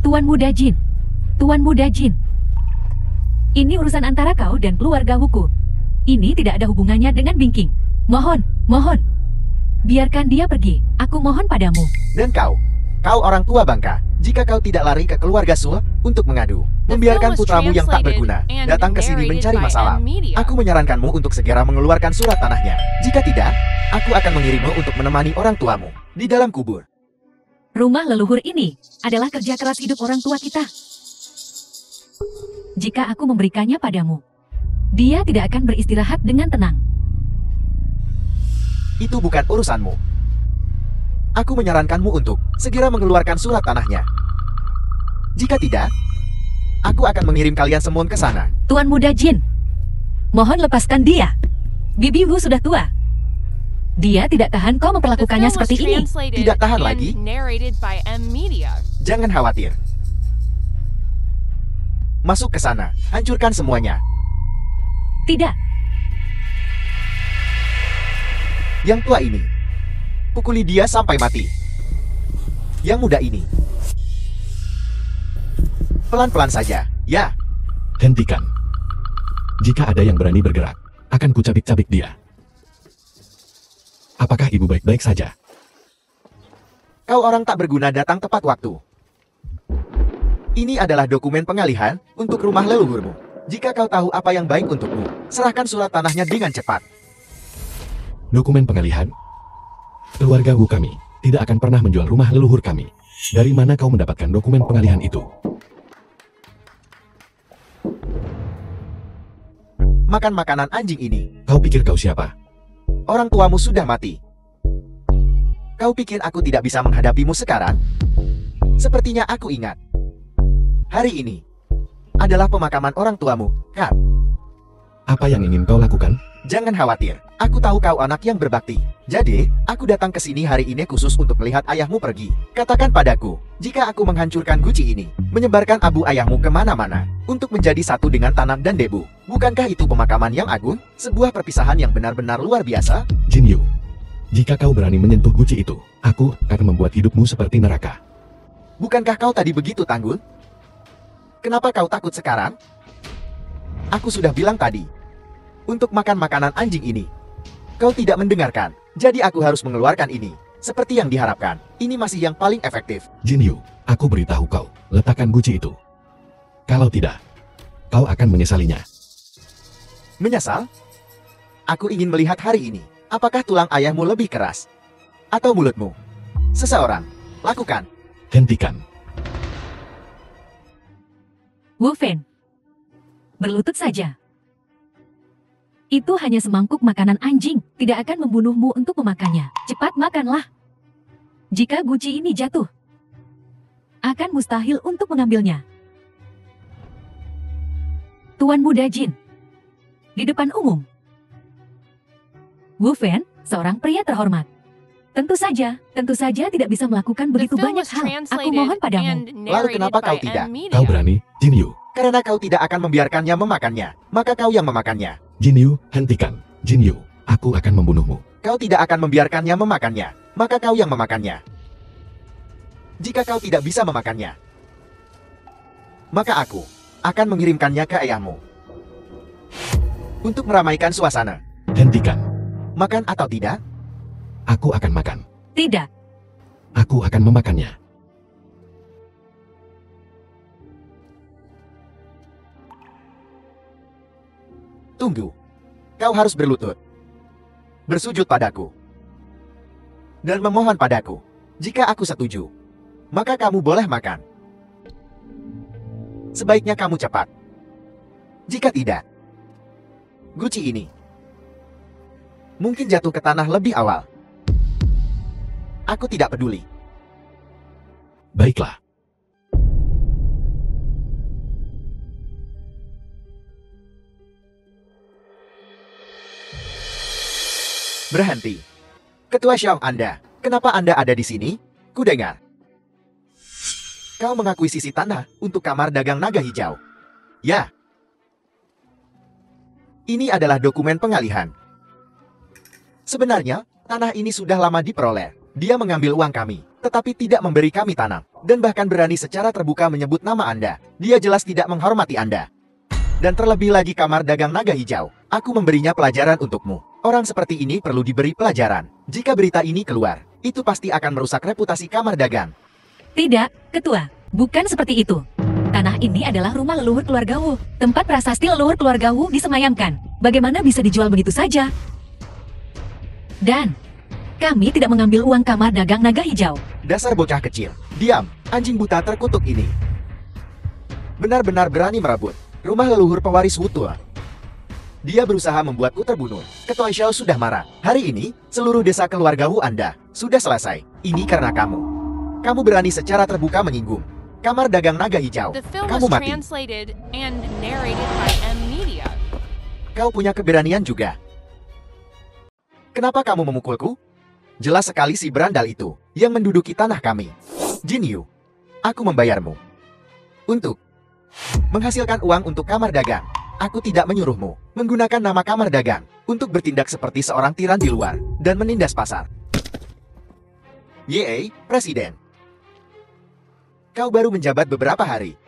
Tuan Muda Jin. Tuan Muda Jin. Ini urusan antara kau dan keluarga Wuku. Ini tidak ada hubungannya dengan Bingking. Mohon, mohon. Biarkan dia pergi. Aku mohon padamu. Dan kau orang tua bangka. Jika kau tidak lari ke keluarga Sul untuk mengadu, membiarkan putramu yang tak berguna datang ke sini mencari masalah, aku menyarankanmu untuk segera mengeluarkan surat tanahnya. Jika tidak, aku akan mengirimmu untuk menemani orang tuamu di dalam kubur. Rumah leluhur ini adalah kerja keras hidup orang tua kita. Jika aku memberikannya padamu, dia tidak akan beristirahat dengan tenang. Itu bukan urusanmu. Aku menyarankanmu untuk segera mengeluarkan surat tanahnya. Jika tidak, aku akan mengirim kalian semua ke sana. Tuan Muda Jin, mohon lepaskan dia. Bibi Wu sudah tua. Dia tidak tahan kau memperlakukannya seperti ini. Tidak tahan lagi? Jangan khawatir. Masuk ke sana, hancurkan semuanya. Tidak. Yang tua ini, pukuli dia sampai mati. Yang muda ini, pelan-pelan saja, ya. Hentikan. Jika ada yang berani bergerak, akan kucabik-cabik dia. Apakah ibu baik-baik saja? Kau orang tak berguna datang tepat waktu. Ini adalah dokumen pengalihan untuk rumah leluhurmu. Jika kau tahu apa yang baik untukmu, serahkan surat tanahnya dengan cepat. Dokumen pengalihan? Keluarga Wu kami tidak akan pernah menjual rumah leluhur kami. Dari mana kau mendapatkan dokumen pengalihan itu? Makan makanan anjing ini. Kau pikir kau siapa? Orang tuamu sudah mati. Kau pikir aku tidak bisa menghadapimu sekarang? Sepertinya aku ingat. Hari ini adalah pemakaman orang tuamu, kan? Apa yang ingin kau lakukan? Jangan khawatir, aku tahu kau anak yang berbakti. Jadi, aku datang ke sini hari ini khusus untuk melihat ayahmu pergi. Katakan padaku, jika aku menghancurkan guci ini, menyebarkan abu ayahmu kemana-mana, untuk menjadi satu dengan tanah dan debu, bukankah itu pemakaman yang agung? Sebuah perpisahan yang benar-benar luar biasa? Jin Yu, jika kau berani menyentuh guci itu, aku akan membuat hidupmu seperti neraka. Bukankah kau tadi begitu tangguh? Kenapa kau takut sekarang? Aku sudah bilang tadi, untuk makan makanan anjing ini. Kau tidak mendengarkan, jadi aku harus mengeluarkan ini. Seperti yang diharapkan, ini masih yang paling efektif. Jin Yu, aku beritahu kau, letakkan guci itu. Kalau tidak, kau akan menyesalinya. Menyesal? Aku ingin melihat hari ini, apakah tulang ayahmu lebih keras? Atau mulutmu? Seseorang, lakukan. Hentikan. Wu Fen, berlutut saja. Itu hanya semangkuk makanan anjing, tidak akan membunuhmu untuk memakannya. Cepat makanlah. Jika guci ini jatuh, akan mustahil untuk mengambilnya. Tuan Muda Jin, di depan umum. Wu Fen, seorang pria terhormat. Tentu saja tidak bisa melakukan begitu banyak hal. Aku mohon padamu. Lalu kenapa kau tidak? Kau berani, Jin Yu. Karena kau tidak akan membiarkannya memakannya, maka kau yang memakannya. Jin Yu, hentikan. Jin Yu, aku akan membunuhmu. Kau tidak akan membiarkannya memakannya, maka kau yang memakannya. Jika kau tidak bisa memakannya, maka aku akan mengirimkannya ke ayahmu. Untuk meramaikan suasana. Hentikan. Makan atau tidak? Aku akan makan. Tidak. Aku akan memakannya. Tunggu. Kau harus berlutut. Bersujud padaku. Dan memohon padaku. Jika aku setuju, maka kamu boleh makan. Sebaiknya kamu cepat. Jika tidak, guci ini mungkin jatuh ke tanah lebih awal. Aku tidak peduli. Baiklah. Berhenti. Ketua Xiao Anda, kenapa Anda ada di sini? Kudengar. Kau mengakuisisi tanah untuk kamar dagang naga hijau. Ya. Ini adalah dokumen pengalihan. Sebenarnya, tanah ini sudah lama diperoleh. Dia mengambil uang kami, tetapi tidak memberi kami tanam, dan bahkan berani secara terbuka menyebut nama Anda. Dia jelas tidak menghormati Anda. Dan terlebih lagi kamar dagang naga hijau. Aku memberinya pelajaran untukmu. Orang seperti ini perlu diberi pelajaran. Jika berita ini keluar, itu pasti akan merusak reputasi kamar dagang. Tidak, Ketua. Bukan seperti itu. Tanah ini adalah rumah leluhur keluarga Wu. Tempat prasasti leluhur keluarga Wu disemayamkan. Bagaimana bisa dijual begitu saja? Dan kami tidak mengambil uang kamar dagang naga hijau. Dasar bocah kecil. Diam, anjing buta terkutuk ini. Benar-benar berani merebut rumah leluhur pewaris Wu tua. Dia berusaha membuatku terbunuh. Ketua Xiao sudah marah. Hari ini, seluruh desa keluarga Wu Anda sudah selesai. Ini karena kamu. Kamu berani secara terbuka menyinggung kamar dagang naga hijau. Kamu mati. Kau punya keberanian juga. Kenapa kamu memukulku? Jelas sekali si berandal itu yang menduduki tanah kami. Jin Yu, aku membayarmu untuk menghasilkan uang untuk kamar dagang. Aku tidak menyuruhmu menggunakan nama kamar dagang untuk bertindak seperti seorang tiran di luar dan menindas pasar. Ye, Presiden. Kau baru menjabat beberapa hari.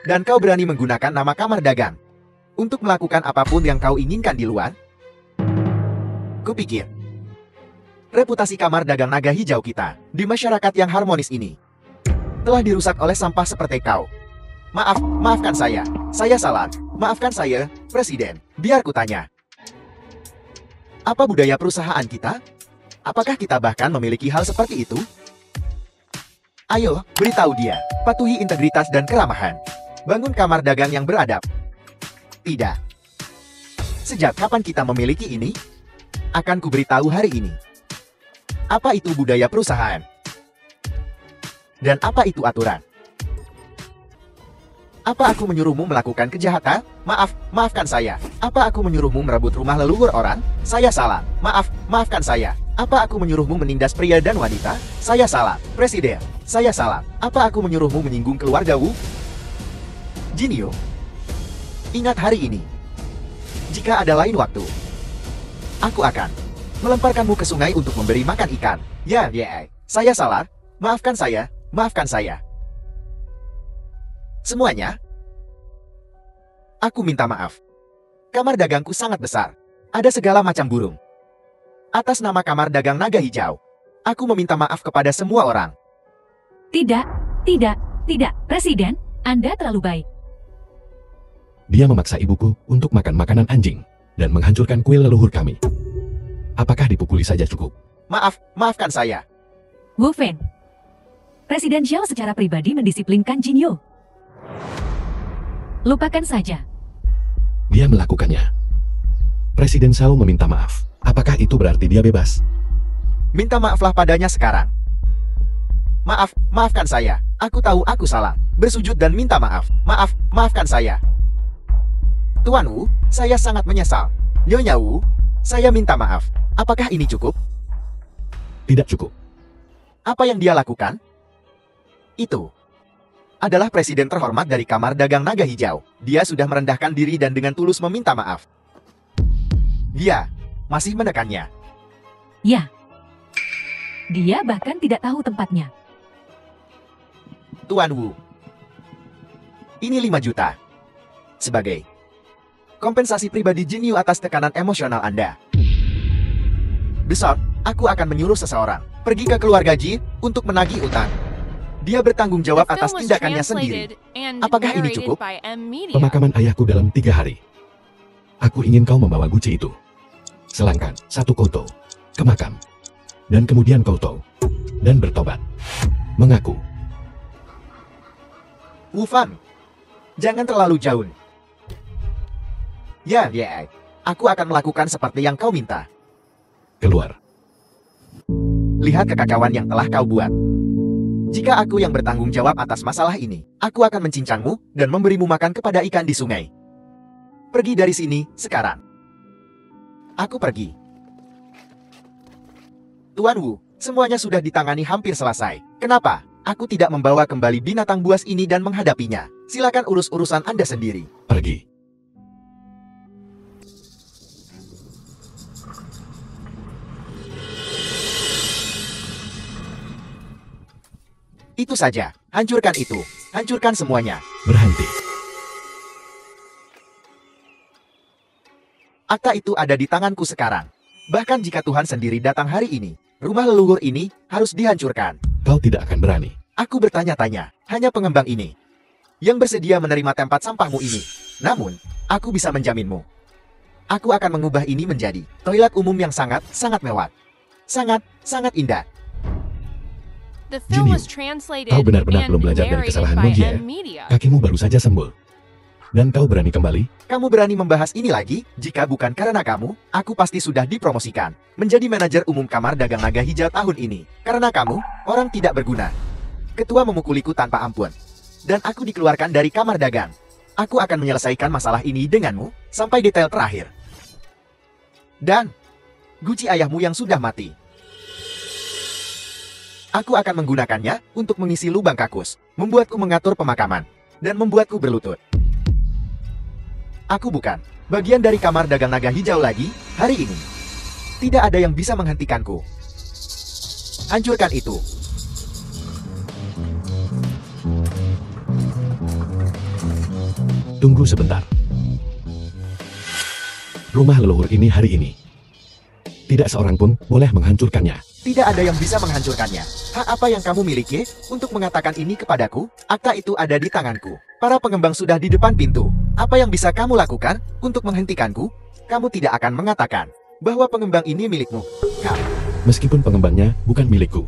Dan kau berani menggunakan nama kamar dagang untuk melakukan apapun yang kau inginkan di luar? Kupikir reputasi kamar dagang naga hijau kita di masyarakat yang harmonis ini telah dirusak oleh sampah seperti kau. Maafkan saya. Saya salah. Maafkan saya, Presiden. Biar ku tanya. Apa budaya perusahaan kita? Apakah kita bahkan memiliki hal seperti itu? Ayo, beritahu dia. Patuhi integritas dan keramahan. Bangun kamar dagang yang beradab. Tidak. Sejak kapan kita memiliki ini? Akan ku beritahu hari ini. Apa itu budaya perusahaan? Dan apa itu aturan? Apa aku menyuruhmu melakukan kejahatan? Maafkan saya. Apa aku menyuruhmu merebut rumah leluhur orang? Saya salah. Maafkan saya. Apa aku menyuruhmu menindas pria dan wanita? Saya salah. Presiden, saya salah. Apa aku menyuruhmu menyinggung keluarga Wu? Jin Yu, ingat hari ini. Jika ada lain waktu, aku akan melemparkanmu ke sungai untuk memberi makan ikan. Ya, saya salah. Maafkan saya. Maafkan saya. Semuanya. Aku minta maaf. Kamar dagangku sangat besar. Ada segala macam burung. Atas nama kamar dagang naga hijau, aku meminta maaf kepada semua orang. Tidak, Presiden. Anda terlalu baik. Dia memaksa ibuku untuk makan makanan anjing dan menghancurkan kuil leluhur kami. Apakah dipukuli saja cukup? Maafkan saya. Wu Fen. Presiden Xiao secara pribadi mendisiplinkan Jin Yu. Lupakan saja. Dia melakukannya. Presiden Xiao meminta maaf. Apakah itu berarti dia bebas? Minta maaflah padanya sekarang. Maafkan saya. Aku tahu aku salah. Bersujud dan minta maaf. Maafkan saya. Tuan Wu, saya sangat menyesal. Nyonya Wu, saya minta maaf. Apakah ini cukup? Tidak cukup. Apa yang dia lakukan? Itu adalah presiden terhormat dari kamar dagang naga hijau. Dia sudah merendahkan diri dan dengan tulus meminta maaf. Dia masih menekannya. Ya. Dia bahkan tidak tahu tempatnya. Tuan Wu, ini 5 juta. Sebagai kompensasi pribadi Jin Yu atas tekanan emosional Anda. Besok, aku akan menyuruh seseorang pergi ke keluarga Ji untuk menagih utang. Dia bertanggung jawab atas tindakannya sendiri. Apakah ini cukup? Pemakaman ayahku dalam 3 hari. Aku ingin kau membawa guci itu. Selangkan 1 koto ke makam. Dan kemudian kau tahu. Dan bertobat. Mengaku. Wu Fan, jangan terlalu jauh. Ya, aku akan melakukan seperti yang kau minta. Keluar. Lihat kekacauan yang telah kau buat. Jika aku yang bertanggung jawab atas masalah ini, aku akan mencincangmu dan memberimu makan kepada ikan di sungai. Pergi dari sini, sekarang. Aku pergi. Tuan Wu, semuanya sudah ditangani hampir selesai. Kenapa aku tidak membawa kembali binatang buas ini dan menghadapinya? Silakan urus urusan Anda sendiri. Pergi. Itu saja. Hancurkan itu. Hancurkan semuanya. Berhenti. Akta itu ada di tanganku sekarang. Bahkan jika Tuhan sendiri datang hari ini, rumah leluhur ini harus dihancurkan. Kau tidak akan berani. Aku bertanya-tanya, hanya pengembang ini yang bersedia menerima tempat sampahmu ini. Namun, aku bisa menjaminmu. Aku akan mengubah ini menjadi toilet umum yang sangat mewah. Sangat indah. Jinyu, kau benar-benar belum belajar dari kesalahanmu, Jie. Kakimu baru saja sembuh. Dan kau berani kembali? Kamu berani membahas ini lagi? Jika bukan karena kamu, aku pasti sudah dipromosikan menjadi manajer umum Kamar Dagang Naga Hijau tahun ini. Karena kamu, orang tidak berguna. Ketua memukuliku tanpa ampun. Dan aku dikeluarkan dari Kamar Dagang. Aku akan menyelesaikan masalah ini denganmu, sampai detail terakhir. Dan, guci ayahmu yang sudah mati. Aku akan menggunakannya untuk mengisi lubang kakus, membuatku mengatur pemakaman, dan membuatku berlutut. Aku bukan bagian dari Kamar Dagang Naga Hijau lagi hari ini. Tidak ada yang bisa menghentikanku. Hancurkan itu. Tunggu sebentar. Rumah leluhur ini hari ini. Tidak seorang pun boleh menghancurkannya. Tidak ada yang bisa menghancurkannya. Hak apa yang kamu miliki untuk mengatakan ini kepadaku? Akta itu ada di tanganku. Para pengembang sudah di depan pintu. Apa yang bisa kamu lakukan untuk menghentikanku? Kamu tidak akan mengatakan bahwa pengembang ini milikmu. Meskipun pengembangnya bukan milikku,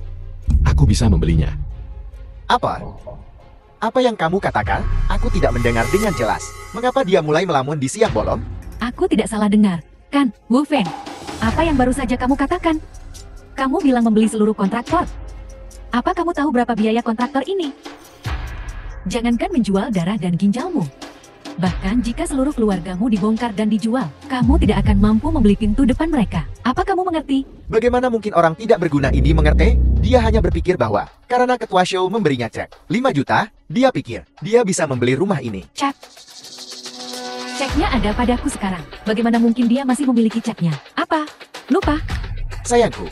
aku bisa membelinya. Apa? Apa yang kamu katakan? Aku tidak mendengar dengan jelas. Mengapa dia mulai melamun di siang bolong? Aku tidak salah dengar, kan, Wu Feng? Apa yang baru saja kamu katakan? Kamu bilang membeli seluruh kontraktor. Apa kamu tahu berapa biaya kontraktor ini? Jangankan menjual darah dan ginjalmu. Bahkan jika seluruh keluargamu dibongkar dan dijual, kamu tidak akan mampu membeli pintu depan mereka. Apa kamu mengerti? Bagaimana mungkin orang tidak berguna ini mengerti? Dia hanya berpikir bahwa karena ketua show memberinya cek 5 juta, dia pikir dia bisa membeli rumah ini. Ceknya ada padaku sekarang. Bagaimana mungkin dia masih memiliki ceknya? Apa? Lupa? Sayangku,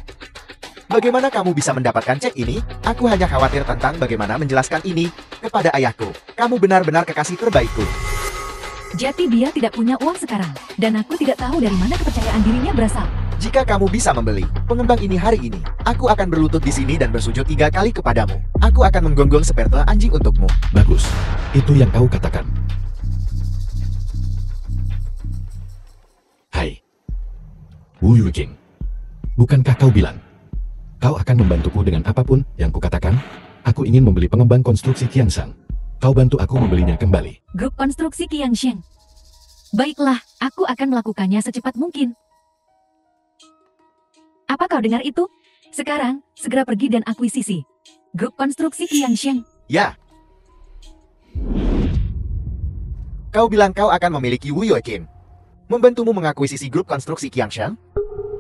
bagaimana kamu bisa mendapatkan cek ini? Aku hanya khawatir tentang bagaimana menjelaskan ini kepada ayahku. Kamu benar-benar kekasih terbaikku. Jadi dia tidak punya uang sekarang, dan aku tidak tahu dari mana kepercayaan dirinya berasal. Jika kamu bisa membeli pengembang ini hari ini, aku akan berlutut di sini dan bersujud 3 kali kepadamu. Aku akan menggonggong seperti anjing untukmu. Bagus, itu yang kau katakan. Hai, Wu Yuqing, bukankah kau bilang kau akan membantuku dengan apapun yang kukatakan? Aku ingin membeli pengembang konstruksi Qiangshan. Kau bantu aku membelinya kembali. Grup konstruksi Qiangshan. Baiklah, aku akan melakukannya secepat mungkin. Apa kau dengar itu? Sekarang, segera pergi dan akuisisi grup konstruksi Qiangshan. Ya. Kau bilang kau akan memiliki Wu Yuqing. Membantumu mengakuisisi grup konstruksi Qiangshan?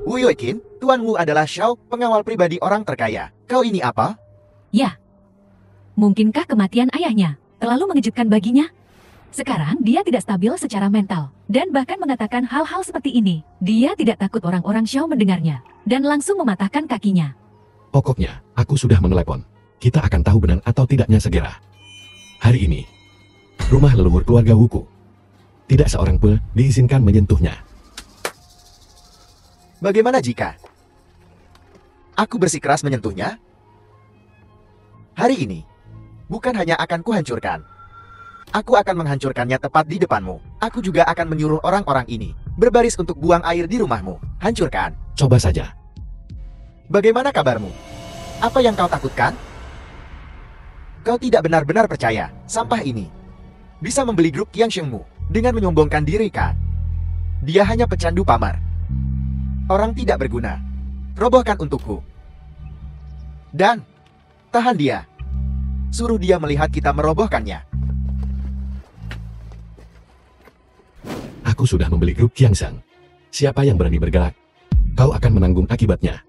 Wu Yuqing, Tuan Wu adalah Xiao, pengawal pribadi orang terkaya. Kau ini apa? Ya. Mungkinkah kematian ayahnya terlalu mengejutkan baginya? Sekarang dia tidak stabil secara mental, dan bahkan mengatakan hal-hal seperti ini. Dia tidak takut orang-orang Xiao mendengarnya, dan langsung mematahkan kakinya. Pokoknya, aku sudah menelepon. Kita akan tahu benar atau tidaknya segera. Hari ini, rumah leluhur keluarga Wuku. Tidak seorang pun diizinkan menyentuhnya. Bagaimana jika aku bersikeras menyentuhnya? Hari ini, bukan hanya akan kuhancurkan. Aku akan menghancurkannya tepat di depanmu. Aku juga akan menyuruh orang-orang ini berbaris untuk buang air di rumahmu. Hancurkan. Coba saja. Bagaimana kabarmu? Apa yang kau takutkan? Kau tidak benar-benar percaya sampah ini bisa membeli grup Qiangshanmu dengan menyombongkan diri, kan? Dia hanya pecandu pamar. Orang tidak berguna. Robohkan untukku. Dan tahan dia. Suruh dia melihat kita merobohkannya. Aku sudah membeli grup Qiangshan. Siapa yang berani bergerak, kau akan menanggung akibatnya.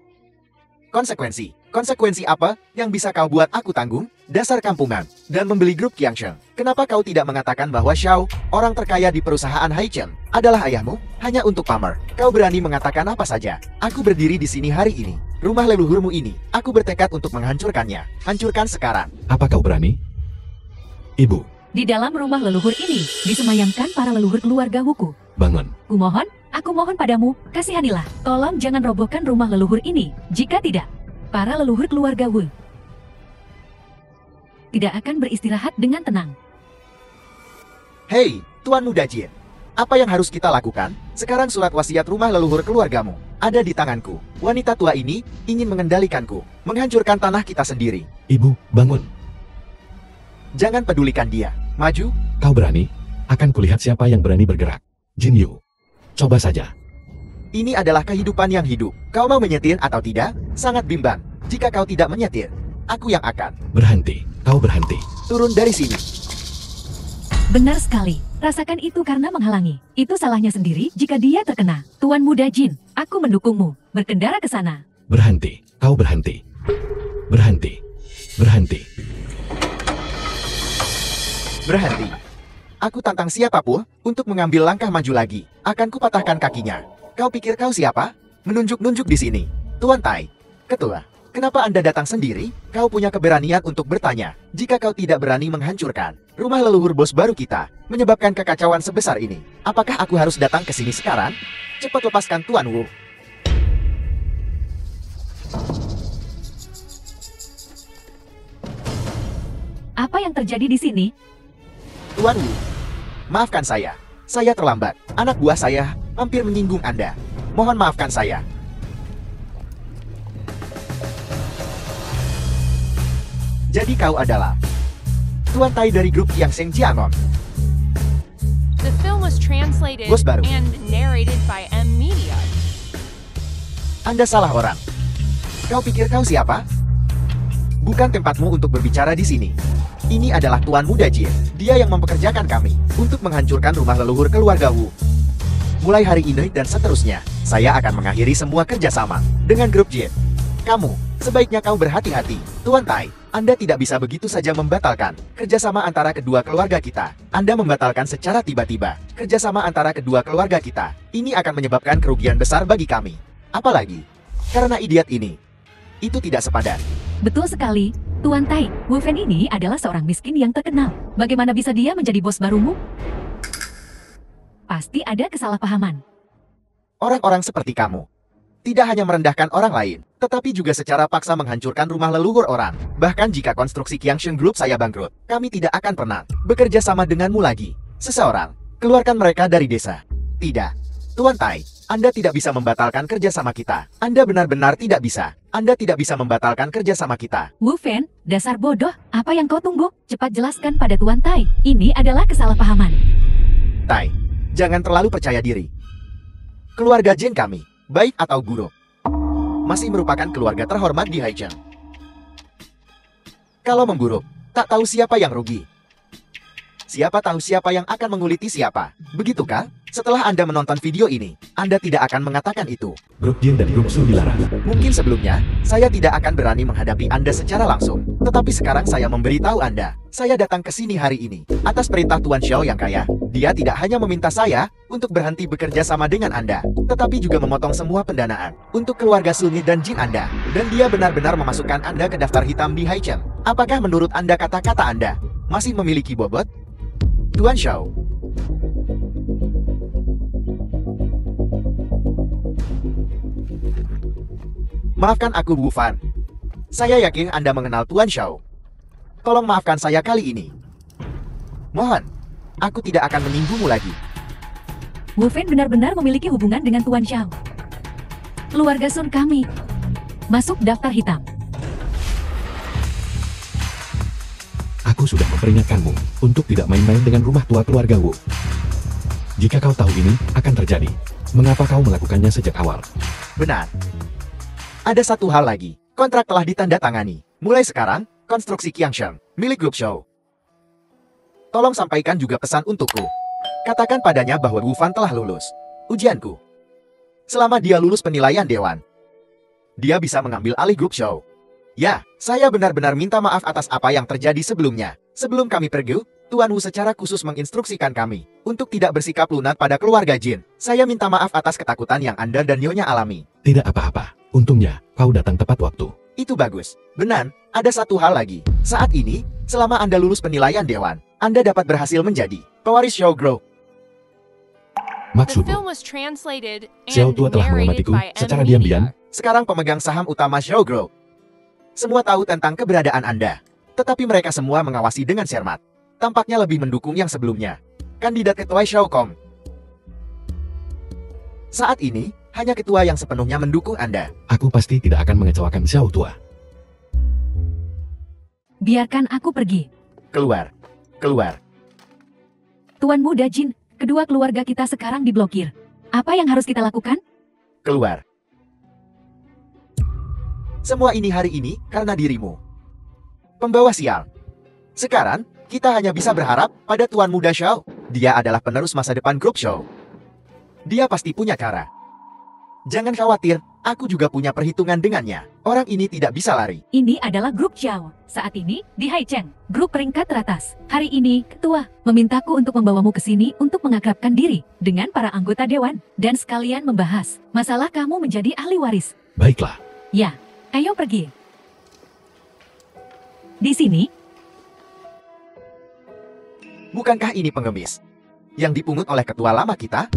Konsekuensi apa yang bisa kau buat aku tanggung? dasar kampungan, dan membeli grup Qiangsheng. Kenapa kau tidak mengatakan bahwa Xiao, orang terkaya di perusahaan Haichen, adalah ayahmu? Hanya untuk pamer, kau berani mengatakan apa saja. Aku berdiri di sini hari ini. Rumah leluhurmu ini, aku bertekad untuk menghancurkannya. Hancurkan sekarang. Apa kau berani? Ibu, Di dalam rumah leluhur ini, disemayamkan para leluhur keluarga Wuku. bangun. Aku mohon padamu, kasihanilah. Tolong jangan robohkan rumah leluhur ini. Jika tidak, para leluhur keluarga Wu tidak akan beristirahat dengan tenang. Hei, Tuan Muda Jin. Apa yang harus kita lakukan? Sekarang surat wasiat rumah leluhur keluargamu ada di tanganku. Wanita tua ini ingin mengendalikanku, menghancurkan tanah kita sendiri. Ibu, bangun. Jangan pedulikan dia. Maju. Kau berani? Akan kulihat siapa yang berani bergerak. Jin Yu, coba saja. Ini adalah kehidupan yang hidup. Kau mau menyetir atau tidak? Sangat bimbang. Jika kau tidak menyetir, aku yang akan. Berhenti, kau berhenti. Turun dari sini. Benar sekali. Rasakan itu karena menghalangi. Itu salahnya sendiri jika dia terkena. Tuan Muda Jin, aku mendukungmu. Berkendara ke sana. Berhenti, kau berhenti. Berhenti, berhenti. Berhenti. Aku tantang siapapun untuk mengambil langkah maju lagi. Akan kupatahkan kakinya. Kau pikir kau siapa? Menunjuk-nunjuk di sini. Tuan Tai, Ketua, kenapa Anda datang sendiri? Kau punya keberanian untuk bertanya. Jika kau tidak berani menghancurkan rumah leluhur bos baru kita, menyebabkan kekacauan sebesar ini, apakah aku harus datang ke sini sekarang? Cepat lepaskan Tuan Wu. Apa yang terjadi di sini? Tuan Wu, maafkan saya. Saya terlambat. Anak buah saya hampir menyinggung Anda. Mohon maafkan saya. Jadi kau adalah Tuan Tai dari grup Qiangsheng Jianon. The film was translated Bos baru. and narrated by M Media. Anda salah orang. Kau pikir kau siapa? Bukan tempatmu untuk berbicara di sini. Ini adalah Tuan Muda Jin. Dia yang mempekerjakan kami untuk menghancurkan rumah leluhur keluarga Wu. Mulai hari ini dan seterusnya, saya akan mengakhiri semua kerjasama dengan grup Jin. Kamu, sebaiknya kau berhati-hati. Tuan Tai, Anda tidak bisa begitu saja membatalkan kerjasama antara kedua keluarga kita. Anda membatalkan secara tiba-tiba kerjasama antara kedua keluarga kita. Ini akan menyebabkan kerugian besar bagi kami. Apalagi, karena idiot ini. Itu tidak sepadan. Betul sekali. Tuan Tai, Wu Fen ini adalah seorang miskin yang terkenal. Bagaimana bisa dia menjadi bos barumu? Pasti ada kesalahpahaman. Orang-orang seperti kamu tidak hanya merendahkan orang lain, tetapi juga secara paksa menghancurkan rumah leluhur orang. Bahkan jika konstruksi Qiangsheng Group saya bangkrut, kami tidak akan pernah bekerja sama denganmu lagi. Seseorang, keluarkan mereka dari desa. Tidak. Tuan Tai, Anda tidak bisa membatalkan kerjasama kita. Anda benar-benar tidak bisa. Anda tidak bisa membatalkan kerjasama kita. Wu Fen, dasar bodoh. Apa yang kau tunggu? Cepat jelaskan pada Tuan Tai. Ini adalah kesalahpahaman. Tai, jangan terlalu percaya diri. Keluarga Jin kami, baik atau buruk, masih merupakan keluarga terhormat di Haichen. Kalau memburuk, tak tahu siapa yang rugi. Siapa tahu siapa yang akan menguliti siapa. Begitukah? Setelah Anda menonton video ini, Anda tidak akan mengatakan itu. Grup Jin dan Grup Su dilarang. Mungkin sebelumnya, saya tidak akan berani menghadapi Anda secara langsung. Tetapi sekarang saya memberitahu Anda. Saya datang ke sini hari ini atas perintah Tuan Xiao yang kaya. Dia tidak hanya meminta saya untuk berhenti bekerja sama dengan Anda, tetapi juga memotong semua pendanaan untuk keluarga Sungi dan Jin Anda. Dan dia benar-benar memasukkan Anda ke daftar hitam di Haichen. Apakah menurut Anda kata-kata Anda masih memiliki bobot? Tuan Xiao. Maafkan aku, Bu Fan. Saya yakin Anda mengenal Tuan Xiao. Tolong maafkan saya kali ini. Mohon, aku tidak akan menyinggungmu lagi. Wu Fen benar-benar memiliki hubungan dengan Tuan Xiao. Keluarga Sun kami masuk daftar hitam. Aku sudah memperingatkanmu untuk tidak main-main dengan rumah tua keluarga Wu. Jika kau tahu ini akan terjadi, mengapa kau melakukannya sejak awal? Benar. Ada satu hal lagi. Kontrak telah ditandatangani. Mulai sekarang, konstruksi Qiangsheng, milik grup Xiao. Tolong sampaikan juga pesan untukku. Katakan padanya bahwa Wu Fan telah lulus ujianku. Selama dia lulus penilaian dewan, dia bisa mengambil alih grup Xiao. Ya, saya benar-benar minta maaf atas apa yang terjadi sebelumnya. Sebelum kami pergi, Tuan Wu secara khusus menginstruksikan kami untuk tidak bersikap lunak pada keluarga Jin. Saya minta maaf atas ketakutan yang Anda dan Nyonya alami. Tidak apa-apa. Untungnya, kau datang tepat waktu. Itu bagus. Benar, ada satu hal lagi. Saat ini, selama Anda lulus penilaian Dewan, Anda dapat berhasil menjadi pewaris Xiao Grow. The Maksudmu, film was translated Xiao and Tua telah narrated mengamatiku by secara M diam-diam. Media. Sekarang pemegang saham utama Xiao Grow. Semua tahu tentang keberadaan Anda. Tetapi mereka semua mengawasi dengan cermat. Tampaknya lebih mendukung yang sebelumnya. Kandidat ketua Xiaocom. Saat ini, hanya ketua yang sepenuhnya mendukung Anda. Aku pasti tidak akan mengecewakan Xiao Tua. Biarkan aku pergi. Keluar. Keluar. Tuan Muda Jin, kedua keluarga kita sekarang diblokir. Apa yang harus kita lakukan? Keluar. Semua ini hari ini karena dirimu. Pembawa sial. Sekarang, kita hanya bisa berharap pada Tuan Muda Xiao. Dia adalah penerus masa depan grup Xiao. Dia pasti punya cara. Jangan khawatir, aku juga punya perhitungan dengannya. Orang ini tidak bisa lari. Ini adalah grup Xiao. Saat ini, di Haicheng, grup peringkat teratas. Hari ini, ketua memintaku untuk membawamu ke sini untuk mengakrabkan diri dengan para anggota dewan dan sekalian membahas masalah kamu menjadi ahli waris. Baiklah. Ya, ayo pergi. Di sini, Bukankah ini pengemis yang dipungut oleh ketua lama kita?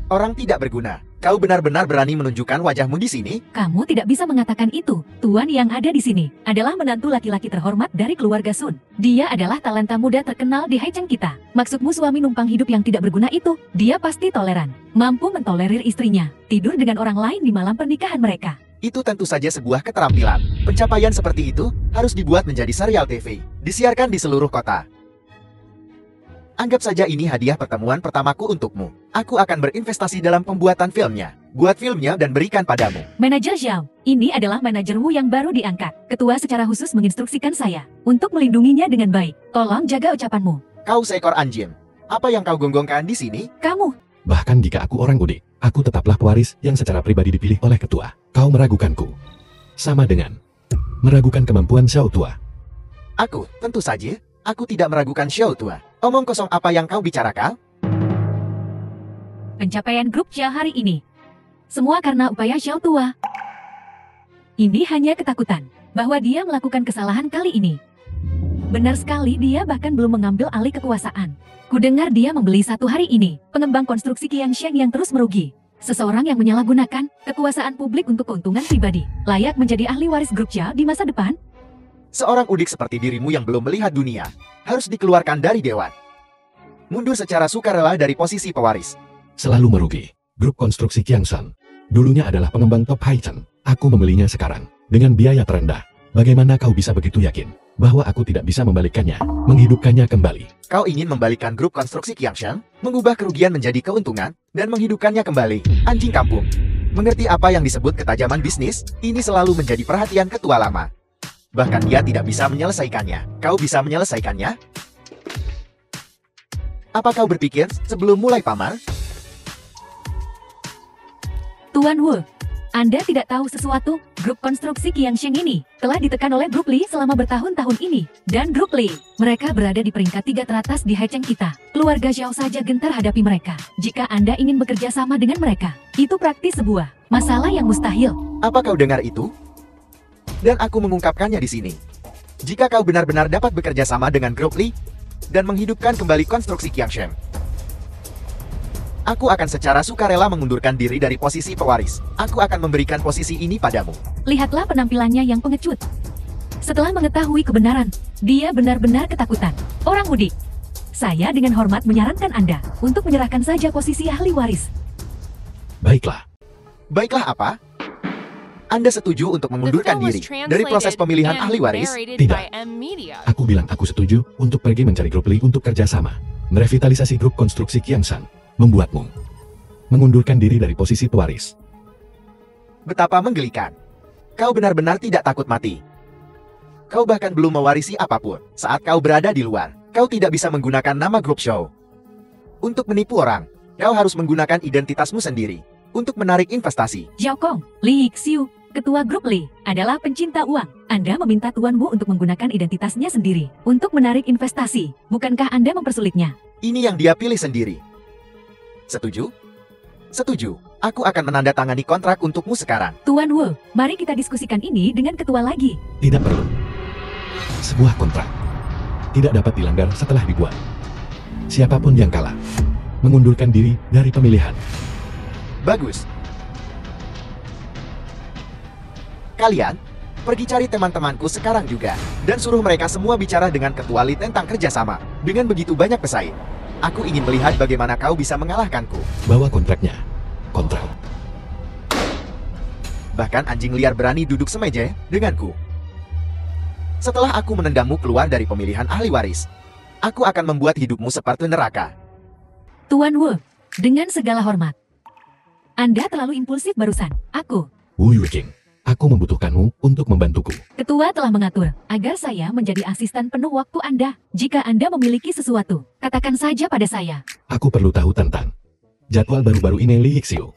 Orang tidak berguna. Kau benar-benar berani menunjukkan wajahmu di sini? kamu tidak bisa mengatakan itu. Tuan yang ada di sini adalah menantu laki-laki terhormat dari keluarga Sun. Dia adalah talenta muda terkenal di Haicheng kita. Maksudmu suami numpang hidup yang tidak berguna itu? Dia pasti toleran, mampu mentolerir istrinya, tidur dengan orang lain di malam pernikahan mereka. Itu tentu saja sebuah keterampilan. Pencapaian seperti itu harus dibuat menjadi serial TV, disiarkan di seluruh kota. Anggap saja ini hadiah pertemuan pertamaku untukmu. Aku akan berinvestasi dalam pembuatan filmnya. Buat filmnya dan berikan padamu. Manajer Zhao, ini adalah manajermu yang baru diangkat. Ketua secara khusus menginstruksikan saya untuk melindunginya dengan baik. Tolong jaga ucapanmu. Kau seekor anjing. Apa yang kau gonggongkan di sini? Kamu, Bahkan jika aku orang udik, aku tetaplah pewaris yang secara pribadi dipilih oleh ketua. Kau meragukanku. Sama dengan meragukan kemampuan Xiao Tua. Aku, tentu saja. Aku tidak meragukan Xiao Tua. Omong kosong apa yang kau bicarakan? pencapaian grup Xiao hari ini. Semua karena upaya Xiao Tua. Ini hanya ketakutan bahwa dia melakukan kesalahan kali ini. Benar sekali, dia bahkan belum mengambil alih kekuasaan. Kudengar dia membeli satu hari ini pengembang konstruksi Qiangsheng yang terus merugi. Seseorang yang menyalahgunakan kekuasaan publik untuk keuntungan pribadi, layak menjadi ahli waris grup Xiao di masa depan? Seorang udik seperti dirimu yang belum melihat dunia harus dikeluarkan dari dewan. Mundur secara sukarela dari posisi pewaris. Selalu merugi. Grup konstruksi Qiangshan dulunya adalah pengembang top Haicheng. Aku membelinya sekarang dengan biaya terendah. Bagaimana kau bisa begitu yakin bahwa aku tidak bisa membalikkannya, menghidupkannya kembali? Kau ingin membalikkan grup konstruksi Qiangshan, mengubah kerugian menjadi keuntungan, dan menghidupkannya kembali. Anjing kampung. Mengerti apa yang disebut ketajaman bisnis? Ini selalu menjadi perhatian ketua lama. Bahkan dia tidak bisa menyelesaikannya. Kau bisa menyelesaikannya? Apa kau berpikir sebelum mulai pamer? Tuan Wu, Anda tidak tahu sesuatu. Grup konstruksi Qiangsheng ini telah ditekan oleh grup Li selama bertahun-tahun ini. Dan grup Li, mereka berada di peringkat 3 teratas di Haicheng kita. Keluarga Xiao saja gentar hadapi mereka. Jika Anda ingin bekerja sama dengan mereka, itu praktis sebuah masalah yang mustahil. Apa kau dengar itu? Dan aku mengungkapkannya di sini. Jika kau benar-benar dapat bekerja sama dengan grup Li dan menghidupkan kembali konstruksi Qiangshen, aku akan secara sukarela mengundurkan diri dari posisi pewaris. Aku akan memberikan posisi ini padamu. Lihatlah penampilannya yang pengecut. Setelah mengetahui kebenaran, dia benar-benar ketakutan. Orang udik, saya dengan hormat menyarankan Anda untuk menyerahkan saja posisi ahli waris. Baiklah. Baiklah apa? Anda setuju untuk The mengundurkan film was diri dari proses translated pemilihan and ahli waris? narrated Tidak. by M Media. Aku bilang aku setuju untuk pergi mencari grup Li untuk kerjasama. Merevitalisasi grup konstruksi Qiangshan membuatmu mengundurkan diri dari posisi pewaris. Betapa menggelikan. Kau benar-benar tidak takut mati. Kau bahkan belum mewarisi apapun. Saat kau berada di luar, kau tidak bisa menggunakan nama grup show. Untuk menipu orang, kau harus menggunakan identitasmu sendiri untuk menarik investasi. Zhao Kong, Li Xiu, Ketua grup Lee adalah pencinta uang. Anda meminta tuanmu untuk menggunakan identitasnya sendiri untuk menarik investasi. Bukankah Anda mempersulitnya? Ini yang dia pilih sendiri. Setuju? Setuju. Aku akan menandatangani kontrak untukmu sekarang. Tuan Wu, mari kita diskusikan ini dengan ketua lagi. Tidak perlu. Sebuah kontrak tidak dapat dilanggar setelah dibuat. Siapapun yang kalah mengundurkan diri dari pemilihan. Bagus. Kalian, pergi cari teman-temanku sekarang juga. Dan suruh mereka semua bicara dengan Ketua Lee tentang kerjasama. Dengan begitu banyak pesaing. Aku ingin melihat bagaimana kau bisa mengalahkanku. Bawa kontraknya. Kontrak. Bahkan anjing liar berani duduk semeja denganku. Setelah aku menendangmu keluar dari pemilihan ahli waris, aku akan membuat hidupmu seperti neraka. Tuan Wu, dengan segala hormat. Anda terlalu impulsif barusan. Wu Yueking, aku membutuhkanmu untuk membantuku. Ketua telah mengatur agar saya menjadi asisten penuh waktu Anda. Jika Anda memiliki sesuatu, katakan saja pada saya. Aku perlu tahu tentang jadwal baru-baru ini Lee Hixiu.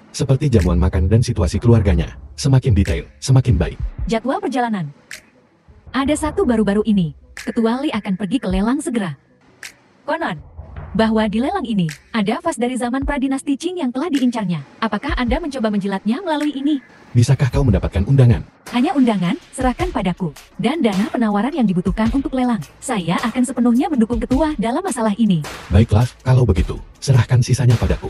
Seperti jamuan makan dan situasi keluarganya. Semakin detail, semakin baik. Jadwal perjalanan. Ada satu baru-baru ini. Ketua Lee akan pergi ke lelang segera. Konon bahwa di lelang ini ada vas dari zaman pradinasti Qing yang telah diincarnya. Apakah Anda mencoba menjilatnya melalui ini? Bisakah kau mendapatkan undangan? Hanya undangan, serahkan padaku. Dan dana penawaran yang dibutuhkan untuk lelang. Saya akan sepenuhnya mendukung ketua dalam masalah ini. Baiklah, kalau begitu, serahkan sisanya padaku.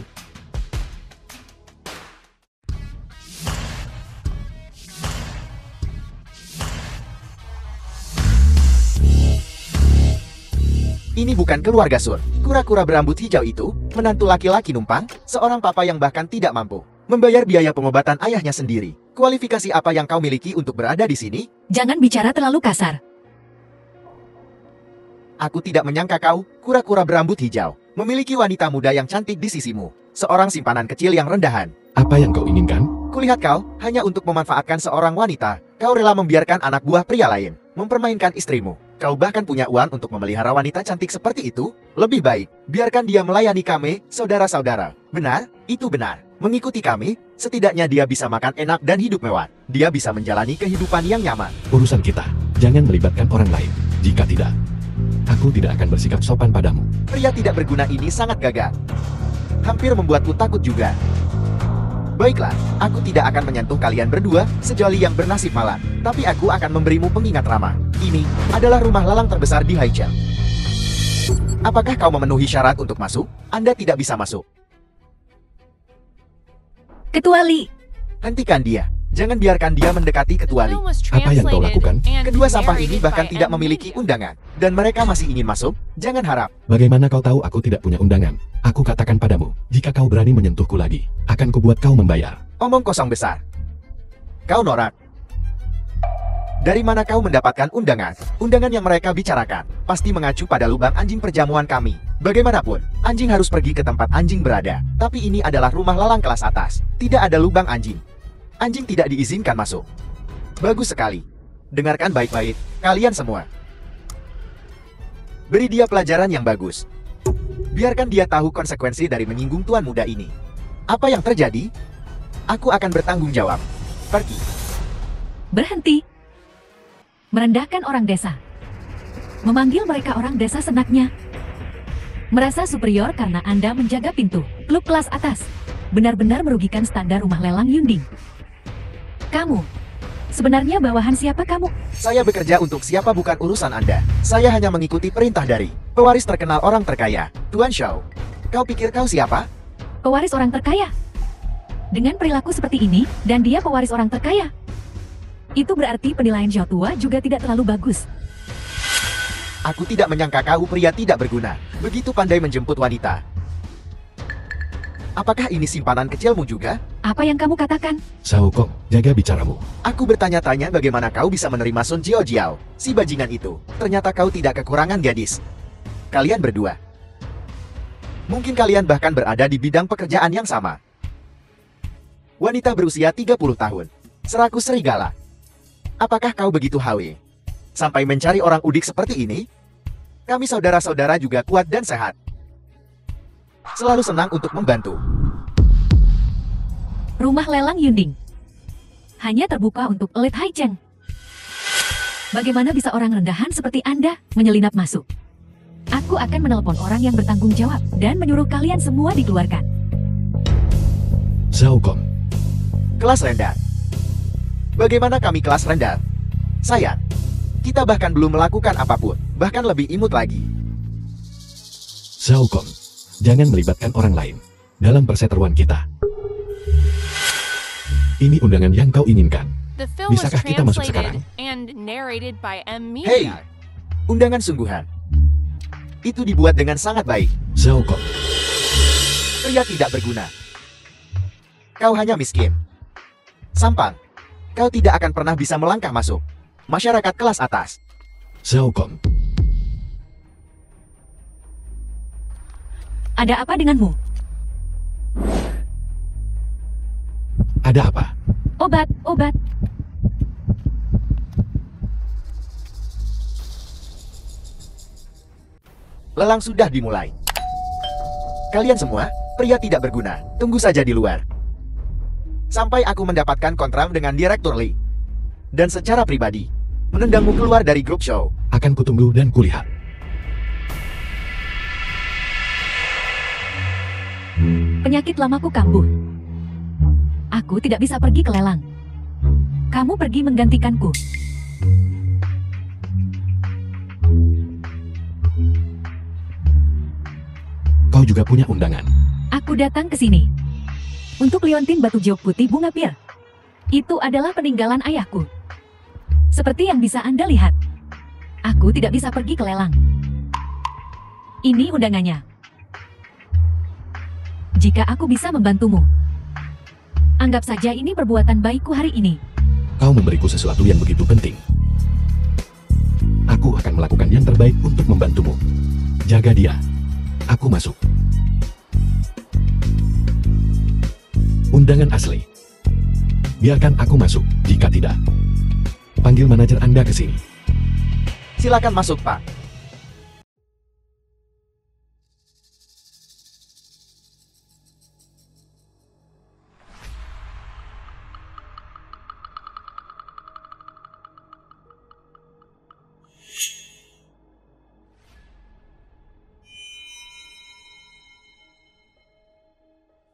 Ini bukan keluarga Sur. Kura-kura berambut hijau itu, menantu laki-laki numpang, seorang papa yang bahkan tidak mampu membayar biaya pengobatan ayahnya sendiri. Kualifikasi apa yang kau miliki untuk berada di sini? Jangan bicara terlalu kasar. Aku tidak menyangka kau, kura-kura berambut hijau, memiliki wanita muda yang cantik di sisimu. Seorang simpanan kecil yang rendahan. Apa yang kau inginkan? Kulihat kau, hanya untuk memanfaatkan seorang wanita. Kau rela membiarkan anak buah pria lain mempermainkan istrimu. Kau bahkan punya uang untuk memelihara wanita cantik seperti itu? Lebih baik, biarkan dia melayani kami, saudara-saudara. Benar? Itu benar. Mengikuti kami, setidaknya dia bisa makan enak dan hidup mewah. Dia bisa menjalani kehidupan yang nyaman. Urusan kita, jangan melibatkan orang lain. Jika tidak, aku tidak akan bersikap sopan padamu. Pria tidak berguna ini sangat gagah. Hampir membuatku takut juga. Baiklah, aku tidak akan menyentuh kalian berdua, sejoli yang bernasib malang. Tapi aku akan memberimu pengingat ramah. Ini adalah rumah lalang terbesar di Haicheng. Apakah kau memenuhi syarat untuk masuk? Anda tidak bisa masuk. Ketua Lee, Hentikan dia. Jangan biarkan dia mendekati The Ketua Lee. film was Apa yang kau translated lakukan? and Kedua sampah ini narrated bahkan by tidak Ed memiliki Media. undangan. Dan mereka masih ingin masuk? Jangan harap. Bagaimana kau tahu aku tidak punya undangan? Aku katakan padamu, jika kau berani menyentuhku lagi, akan kubuat kau membayar. Omong kosong besar. Kau norak. Dari mana kau mendapatkan undangan? Undangan yang mereka bicarakan pasti mengacu pada lubang anjing perjamuan kami. Bagaimanapun, anjing harus pergi ke tempat anjing berada. Tapi ini adalah rumah lalang kelas atas. Tidak ada lubang anjing. Anjing tidak diizinkan masuk. Bagus sekali. Dengarkan baik-baik, kalian semua. Beri dia pelajaran yang bagus. Biarkan dia tahu konsekuensi dari menyinggung tuan muda ini. Apa yang terjadi? Aku akan bertanggung jawab. Pergi. berhenti. Merendahkan orang desa. Memanggil mereka orang desa senaknya. Merasa superior karena Anda menjaga pintu. Klub kelas atas. Benar-benar merugikan standar rumah lelang Yunding. Kamu. Sebenarnya bawahan siapa kamu? Saya bekerja untuk siapa bukan urusan Anda. Saya hanya mengikuti perintah dari pewaris terkenal orang terkaya, Tuan Shao. Kau pikir kau siapa? Pewaris orang terkaya. Dengan perilaku seperti ini, dan dia pewaris orang terkaya. Itu berarti penilaian Xiao Tua juga tidak terlalu bagus. Aku tidak menyangka kau pria tidak berguna. Begitu pandai menjemput wanita. Apakah ini simpanan kecilmu juga? Apa yang kamu katakan? Sao Kong, jaga bicaramu. Aku bertanya-tanya bagaimana kau bisa menerima Sun Jiao Jiao, si bajingan itu. Ternyata kau tidak kekurangan gadis. Kalian berdua. Mungkin kalian bahkan berada di bidang pekerjaan yang sama. Wanita berusia 30 tahun. Seraku serigala. Apakah kau begitu hawe? Sampai mencari orang udik seperti ini? Kami saudara-saudara juga kuat dan sehat. Selalu senang untuk membantu. Rumah lelang Yunding. hanya terbuka untuk Elite High Cheng. Bagaimana bisa orang rendahan seperti Anda menyelinap masuk? Aku akan menelpon orang yang bertanggung jawab dan menyuruh kalian semua dikeluarkan. Zhao Gong. Kelas rendah. Bagaimana kami kelas rendah? Sayang, kita bahkan belum melakukan apapun, bahkan lebih imut lagi. Zhao Gong, jangan melibatkan orang lain dalam perseteruan kita. Ini undangan yang kau inginkan. The film was Bisakah kita masuk sekarang? translated and narrated by M Hei, Media. undangan sungguhan. Itu dibuat dengan sangat baik. Zhao Gong, Pria tidak berguna. Kau hanya miskin. Sampang. Kau tidak akan pernah bisa melangkah masuk masyarakat kelas atas. Zhao Gong, Ada apa denganmu? ada apa? Obat, obat. Lelang sudah dimulai. Kalian semua, pria tidak berguna, tunggu saja di luar. Sampai aku mendapatkan kontrak dengan Direktur Lee. Dan secara pribadi, menendangmu keluar dari grup show. Akan kutunggu dan kulihat. Penyakit lamaku kambuh. Aku tidak bisa pergi ke lelang. Kamu pergi menggantikanku. Kau juga punya undangan. Aku datang ke sini untuk liontin batu jok putih bunga pir. Itu adalah peninggalan ayahku. Seperti yang bisa Anda lihat, aku tidak bisa pergi ke lelang. Ini undangannya. Jika aku bisa membantumu, anggap saja ini perbuatan baikku hari ini. Kau memberiku sesuatu yang begitu penting. Aku akan melakukan yang terbaik untuk membantumu. Jaga dia. Aku masuk. Undangan asli. Biarkan aku masuk. Jika tidak, panggil manajer Anda ke sini. Silakan masuk, Pak.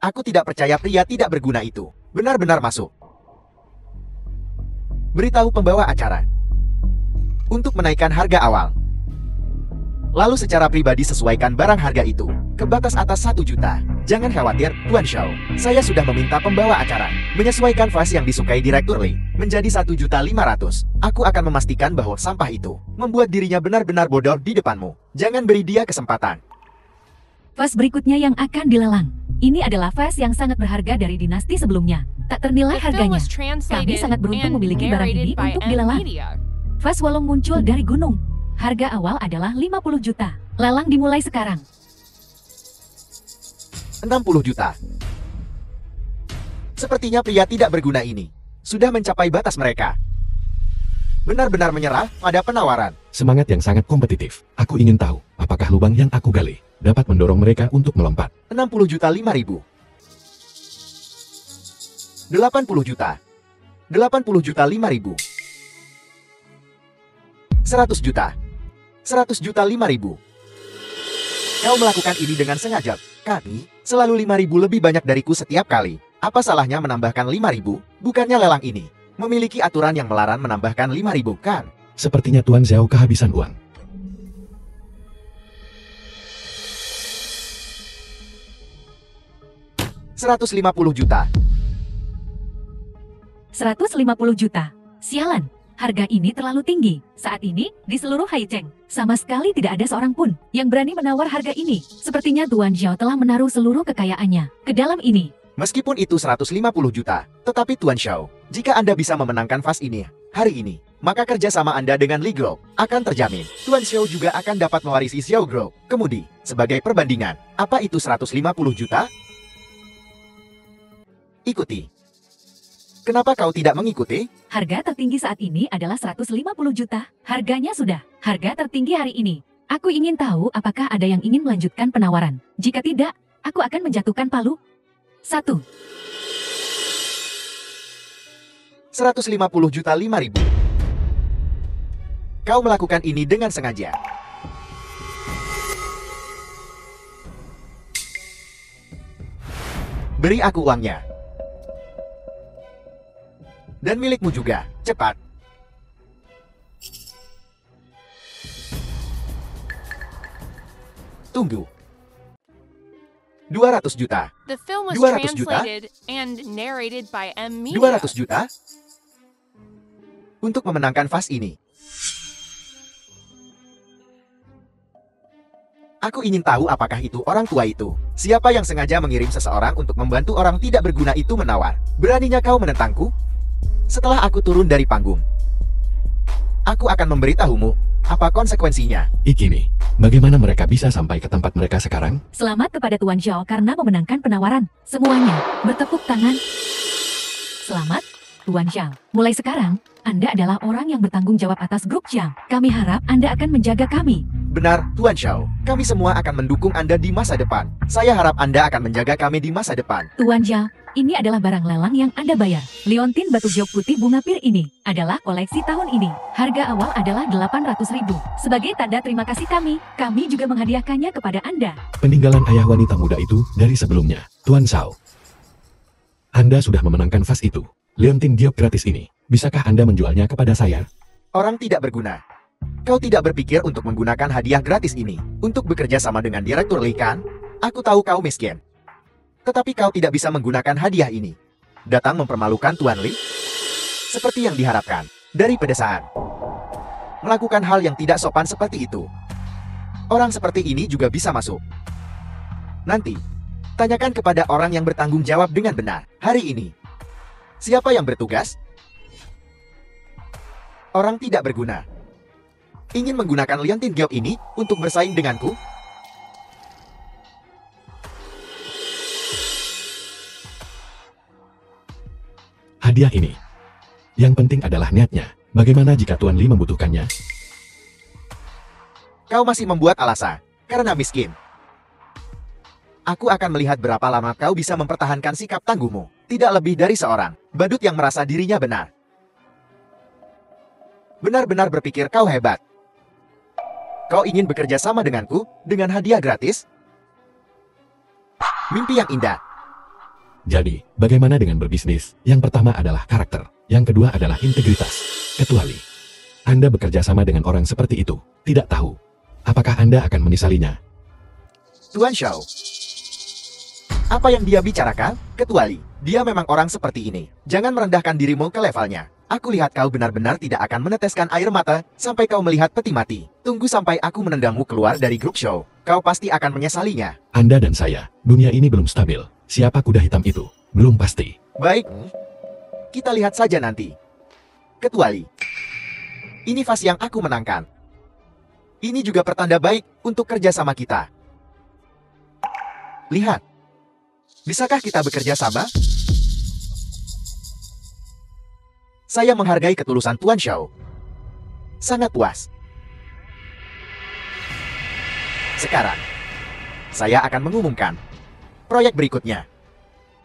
Aku tidak percaya pria tidak berguna itu benar-benar masuk. Beritahu pembawa acara untuk menaikkan harga awal. Lalu secara pribadi sesuaikan barang harga itu ke batas atas 1 juta. Jangan khawatir, Tuan Shao. Saya sudah meminta pembawa acara menyesuaikan fast yang disukai Direktur Lee menjadi 1.500.000. Aku akan memastikan bahwa sampah itu membuat dirinya benar-benar bodoh di depanmu. Jangan beri dia kesempatan. Vas berikutnya yang akan dilelang. Ini adalah vas yang sangat berharga dari dinasti sebelumnya. Tak ternilai The film harganya. was Kami translated sangat beruntung and memiliki barang narrated ini by untuk M dilelang. Media. Vas Wolong muncul dari gunung. Harga awal adalah 50 juta. Lelang dimulai sekarang. 60 juta. Sepertinya pria tidak berguna ini sudah mencapai batas mereka. Benar-benar menyerah pada penawaran. Semangat yang sangat kompetitif. Aku ingin tahu, apakah lubang yang aku gali dapat mendorong mereka untuk melompat. 60 juta 5.000. 80 juta. 80 juta 5.000. 100 juta. 100 juta 5.000. Kau melakukan ini dengan sengaja. Kami selalu 5.000 lebih banyak dariku setiap kali. Apa salahnya menambahkan 5.000? Bukannya lelang ini memiliki aturan yang melarang menambahkan 5.000, kan? Sepertinya Tuan Zhao kehabisan uang. $150 juta. 150 juta. Sialan, harga ini terlalu tinggi. Saat ini, di seluruh Haicheng, sama sekali tidak ada seorang pun yang berani menawar harga ini. Sepertinya Tuan Zhao telah menaruh seluruh kekayaannya ke dalam ini. Meskipun itu 150 juta, tetapi Tuan Shao, jika Anda bisa memenangkan fase ini hari ini, maka kerjasama Anda dengan Li Group akan terjamin. Tuan Shao juga akan dapat mewarisi Xiao Group. Kemudian, sebagai perbandingan, apa itu 150 juta? Ikuti. Kenapa kau tidak mengikuti? Harga tertinggi saat ini adalah 150 juta. Harganya sudah harga tertinggi hari ini. Aku ingin tahu apakah ada yang ingin melanjutkan penawaran. Jika tidak, aku akan menjatuhkan palu. 1. 150 juta 5.000. Kau melakukan ini dengan sengaja. Beri aku uangnya. Dan milikmu juga, cepat. Tunggu. 200 juta. The film was 200 juta? translated and narrated by M. 200 juta? Untuk memenangkan fase ini. Aku ingin tahu apakah itu orang tua itu. Siapa yang sengaja mengirim seseorang untuk membantu orang tidak berguna itu menawar. Beraninya kau menentangku? Setelah aku turun dari panggung, aku akan memberitahumu apa konsekuensinya. Ikini, bagaimana mereka bisa sampai ke tempat mereka sekarang? Selamat kepada Tuan Zhao karena memenangkan penawaran. Semuanya bertepuk tangan. Selamat, Tuan Zhao. Mulai sekarang, Anda adalah orang yang bertanggung jawab atas grup Zhao. Kami harap Anda akan menjaga kami. Benar, Tuan Zhao. Kami semua akan mendukung Anda di masa depan. Saya harap Anda akan menjaga kami di masa depan. Tuan Zhao, ini adalah barang lelang yang Anda bayar. Liontin batu jok putih bunga pir ini adalah koleksi tahun ini. Harga awal adalah 800.000. Sebagai tanda terima kasih kami juga menghadiahkannya kepada Anda. Peninggalan ayah wanita muda itu dari sebelumnya. Tuan Zhao, Anda sudah memenangkan fase itu. Leontin giok gratis ini, bisakah Anda menjualnya kepada saya? Orang tidak berguna. Kau tidak berpikir untuk menggunakan hadiah gratis ini untuk bekerja sama dengan Direktur Li kan? Aku tahu kau miskin. Tetapi kau tidak bisa menggunakan hadiah ini. Datang mempermalukan Tuan Li? Seperti yang diharapkan. Dari pedesaan. Melakukan hal yang tidak sopan seperti itu. Orang seperti ini juga bisa masuk. Nanti, tanyakan kepada orang yang bertanggung jawab dengan benar. Hari ini, siapa yang bertugas? Orang tidak berguna. Ingin menggunakan Liontin giok ini untuk bersaing denganku? Hadiah ini. Yang penting adalah niatnya. Bagaimana jika Tuan Li membutuhkannya? Kau masih membuat alasan, karena miskin. Aku akan melihat berapa lama kau bisa mempertahankan sikap tangguhmu. Tidak lebih dari seorang badut yang merasa dirinya benar. Benar-benar berpikir kau hebat. Kau ingin bekerja sama denganku, dengan hadiah gratis? Mimpi yang indah. Jadi, bagaimana dengan berbisnis? Yang pertama adalah karakter. Yang kedua adalah integritas. Kecuali Anda bekerja sama dengan orang seperti itu, tidak tahu apakah Anda akan menyesalinya. Tuan Zhao, apa yang dia bicarakan? Kecuali dia memang orang seperti ini. Jangan merendahkan dirimu ke levelnya. Aku lihat kau benar-benar tidak akan meneteskan air mata sampai kau melihat peti mati. Tunggu sampai aku menendangmu keluar dari grup show. Kau pasti akan menyesalinya. Anda dan saya, dunia ini belum stabil. Siapa kuda hitam itu? Belum pasti. Baik, kita lihat saja nanti. Kecuali ini fase yang aku menangkan. Ini juga pertanda baik untuk kerjasama kita. Lihat, bisakah kita bekerja sama? Saya menghargai ketulusan Tuan Zhao. Sangat puas. Sekarang, saya akan mengumumkan proyek berikutnya.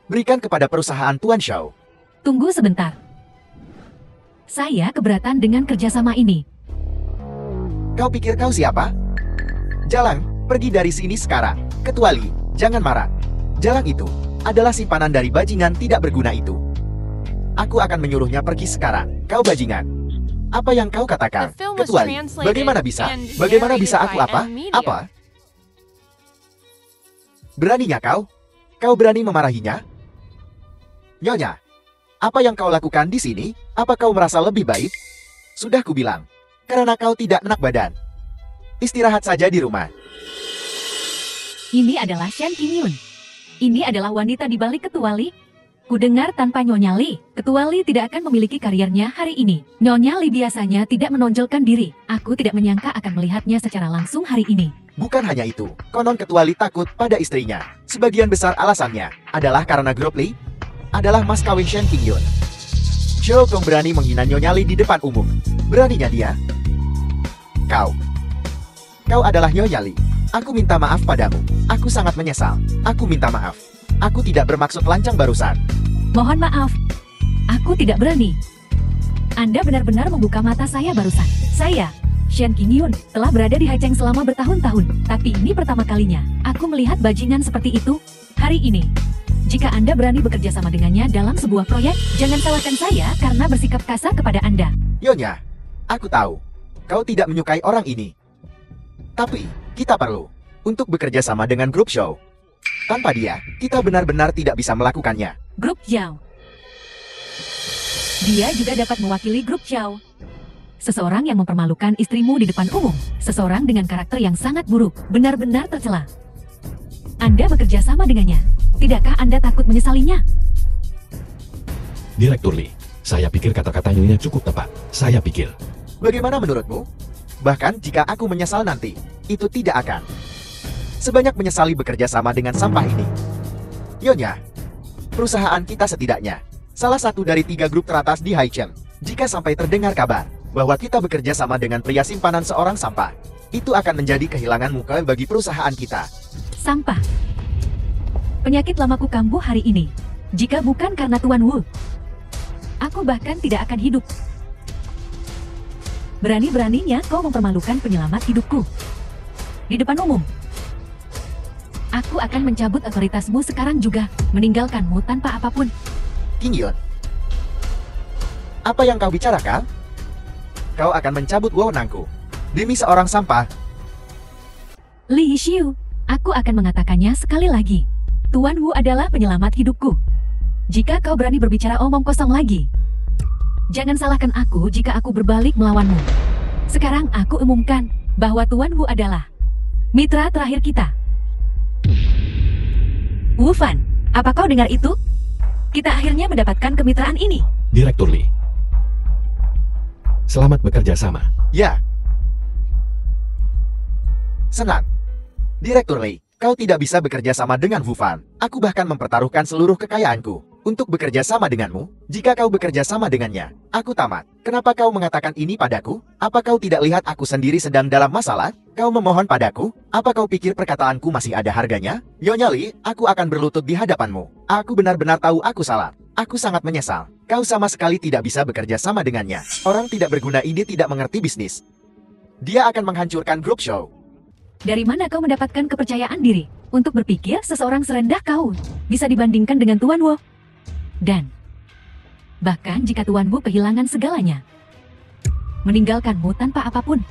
Berikan kepada perusahaan Tuan Zhao. Tunggu sebentar. Saya keberatan dengan kerjasama ini. Kau pikir kau siapa? Jalang, pergi dari sini sekarang. Kecuali, jangan marah. Jalang itu adalah simpanan dari bajingan tidak berguna itu. Aku akan menyuruhnya pergi sekarang. Kau bajingan. Apa yang kau katakan? The film was Kecuali, translated bagaimana bisa? and Bagaimana narrated bisa aku by apa? M Media. Apa? Beraninya kau? Kau berani memarahinya? Nyonya, apa yang kau lakukan di sini? Apa kau merasa lebih baik? Sudah kubilang, karena kau tidak enak badan. Istirahat saja di rumah. Ini adalah Shen Qingyun. Ini adalah wanita di balik Ketua Li. Kudengar tanpa Nyonya Li, Ketua Li tidak akan memiliki karirnya hari ini. Nyonya Li biasanya tidak menonjolkan diri. Aku tidak menyangka akan melihatnya secara langsung hari ini. Bukan hanya itu, konon Ketua Li takut pada istrinya. Sebagian besar alasannya adalah karena grup Li adalah mas kawin Shen Qingyun. Zhou Gong berani menghina Nyonya Li di depan umum. Beraninya dia? Kau adalah Nyonya Li. Aku minta maaf padamu. Aku sangat menyesal. Aku minta maaf. Aku tidak bermaksud lancang barusan. Mohon maaf. Aku tidak berani. Anda benar-benar membuka mata saya barusan. Saya, Shen Qingyun, telah berada di Haicheng selama bertahun-tahun. Tapi ini pertama kalinya aku melihat bajingan seperti itu. Hari ini, jika Anda berani bekerja sama dengannya dalam sebuah proyek, jangan salahkan saya karena bersikap kasar kepada Anda. Nyonya, aku tahu kau tidak menyukai orang ini. Tapi, kita perlu untuk bekerja sama dengan grup show. Tanpa dia, kita benar-benar tidak bisa melakukannya. Grup Zhao. Dia juga dapat mewakili grup Zhao. Seseorang yang mempermalukan istrimu di depan umum. Seseorang dengan karakter yang sangat buruk. Benar-benar tercela. Anda bekerja sama dengannya. Tidakkah Anda takut menyesalinya? Direktur Lee, saya pikir kata-kata Nyonya cukup tepat. Saya pikir. Bagaimana menurutmu? Bahkan jika aku menyesal nanti, itu tidak akan sebanyak menyesali bekerja sama dengan sampah ini. Nyonya, perusahaan kita setidaknya salah satu dari 3 grup teratas di Haicheng. Jika sampai terdengar kabar bahwa kita bekerja sama dengan pria simpanan seorang sampah, itu akan menjadi kehilangan muka bagi perusahaan kita. Sampah. Penyakit lamaku kambuh hari ini. Jika bukan karena Tuan Wu, aku bahkan tidak akan hidup. Berani-beraninya kau mempermalukan penyelamat hidupku di depan umum. Aku akan mencabut otoritasmu sekarang juga, meninggalkanmu tanpa apapun. Qingyun, apa yang kau bicarakan? Kau akan mencabut wewenangku demi seorang sampah. Li Xiu, aku akan mengatakannya sekali lagi. Tuan Wu adalah penyelamat hidupku. Jika kau berani berbicara omong kosong lagi, jangan salahkan aku jika aku berbalik melawanmu. Sekarang aku umumkan bahwa Tuan Wu adalah mitra terakhir kita. Wu Fan, apa kau dengar itu? Kita akhirnya mendapatkan kemitraan ini. Direktur Lee, selamat bekerja sama. Ya. Senang. Direktur Lee, kau tidak bisa bekerja sama dengan Wu Fan. Aku bahkan mempertaruhkan seluruh kekayaanku untuk bekerja sama denganmu. Jika kau bekerja sama dengannya, aku tamat. Kenapa kau mengatakan ini padaku? Apa kau tidak lihat aku sendiri sedang dalam masalah? Kau memohon padaku? Apa kau pikir perkataanku masih ada harganya? Nyonya Lee, aku akan berlutut di hadapanmu. Aku benar-benar tahu aku salah. Aku sangat menyesal. Kau sama sekali tidak bisa bekerja sama dengannya. Orang tidak berguna ini tidak mengerti bisnis. Dia akan menghancurkan grup show. Dari mana kau mendapatkan kepercayaan diri untuk berpikir seseorang serendah kau bisa dibandingkan dengan Tuan Wu? Dan bahkan jika Tuan Wu kehilangan segalanya, meninggalkanmu tanpa apapun.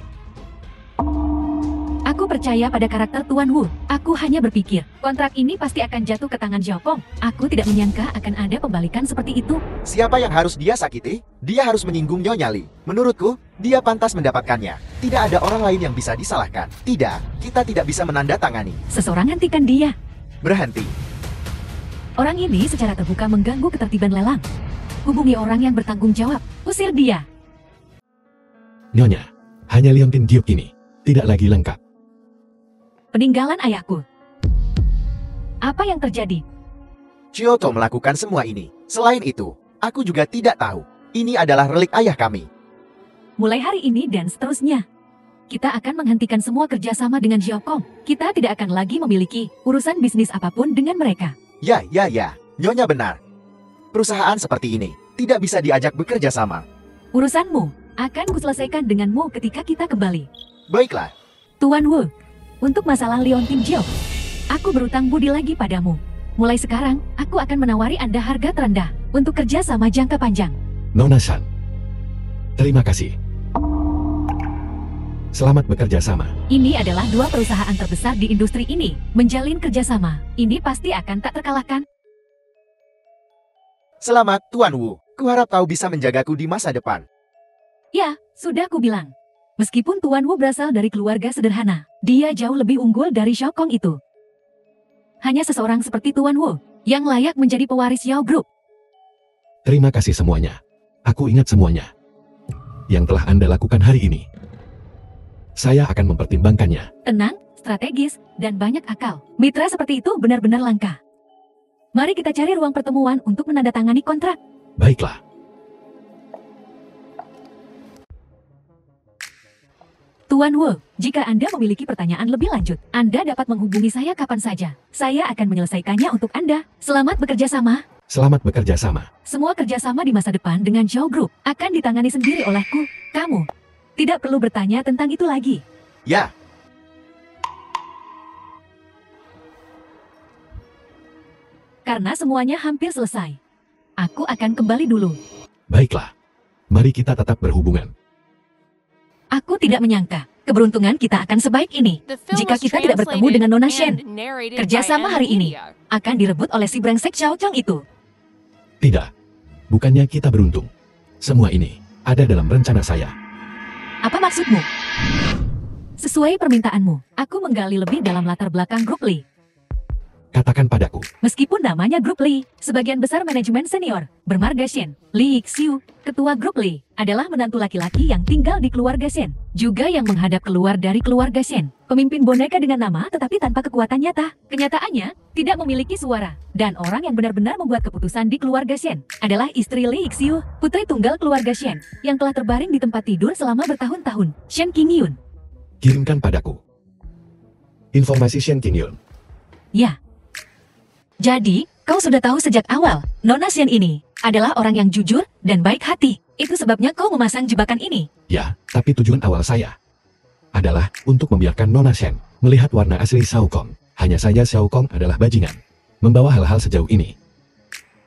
Aku percaya pada karakter Tuan Wu. Aku hanya berpikir, kontrak ini pasti akan jatuh ke tangan Xiao Pong. Aku tidak menyangka akan ada pembalikan seperti itu. Siapa yang harus dia sakiti? Dia harus menyinggung Nyonya Lee. Menurutku, dia pantas mendapatkannya. Tidak ada orang lain yang bisa disalahkan. Tidak, kita tidak bisa menandatangani. Seseorang hentikan dia. Berhenti. Orang ini secara terbuka mengganggu ketertiban lelang. Hubungi orang yang bertanggung jawab. Usir dia. Nyonya, hanya liontin giok ini tidak lagi lengkap. Peninggalan ayahku. Apa yang terjadi? Kyoto melakukan semua ini. Selain itu, aku juga tidak tahu. Ini adalah relik ayah kami. Mulai hari ini dan seterusnya, kita akan menghentikan semua kerjasama dengan Xiao Kong. Kita tidak akan lagi memiliki urusan bisnis apapun dengan mereka. Ya, Nyonya benar. Perusahaan seperti ini tidak bisa diajak bekerja sama. Urusanmu akan kuselesaikan denganmu ketika kita kembali. Baiklah. Tuan Wu, untuk masalah Liontin Jiao, aku berutang budi lagi padamu. Mulai sekarang, aku akan menawari Anda harga terendah untuk kerja sama jangka panjang. Nona San, terima kasih. Selamat bekerja sama. Ini adalah 2 perusahaan terbesar di industri ini. Menjalin kerjasama, ini pasti akan tak terkalahkan. Selamat, Tuan Wu. Kuharap kau bisa menjagaku di masa depan. Ya, sudah kubilang. Meskipun Tuan Wu berasal dari keluarga sederhana, dia jauh lebih unggul dari Xiao Kong itu. Hanya seseorang seperti Tuan Wu yang layak menjadi pewaris Xiao Group. Terima kasih semuanya. Aku ingat semuanya yang telah Anda lakukan hari ini. Saya akan mempertimbangkannya. Tenang, strategis, dan banyak akal. Mitra seperti itu benar-benar langka. Mari kita cari ruang pertemuan untuk menandatangani kontrak. Baiklah. Tuan Wu, jika Anda memiliki pertanyaan lebih lanjut, Anda dapat menghubungi saya kapan saja. Saya akan menyelesaikannya untuk Anda. Selamat bekerja sama. Selamat bekerja sama. Semua kerjasama di masa depan dengan Zhao Group akan ditangani sendiri olehku. Kamu tidak perlu bertanya tentang itu lagi. Ya, Karena semuanya hampir selesai. Aku akan kembali dulu. Baiklah. Mari kita tetap berhubungan. Aku tidak menyangka keberuntungan kita akan sebaik ini. The film Jika was kita tidak bertemu translated dengan Nona and Shen, narrated kerjasama by hari ini M-Media. akan direbut oleh si brengsek Xiao Chong itu. Tidak. Bukannya kita beruntung. Semua ini ada dalam rencana saya. Apa maksudmu? Sesuai permintaanmu, aku menggali lebih dalam latar belakang grup Li. Katakan padaku. Meskipun namanya grup Li, sebagian besar manajemen senior, bermarga Shen, Li Xiu, ketua grup Li, adalah menantu laki-laki yang tinggal di keluarga Shen, juga yang menghadap keluar dari keluarga Shen, pemimpin boneka dengan nama tetapi tanpa kekuatan nyata. Kenyataannya, tidak memiliki suara, dan orang yang benar-benar membuat keputusan di keluarga Shen adalah istri Li Xiu, putri tunggal keluarga Shen, yang telah terbaring di tempat tidur selama bertahun-tahun, Shen Qingyun. Kirimkan padaku informasi Shen Qingyun. Ya. Jadi, kau sudah tahu sejak awal, Nona Shen ini adalah orang yang jujur dan baik hati. Itu sebabnya kau memasang jebakan ini. Ya, tapi tujuan awal saya adalah untuk membiarkan Nona Shen melihat warna asli Xiao Kong. Hanya saja Xiao Kong adalah bajingan. Membawa hal-hal sejauh ini.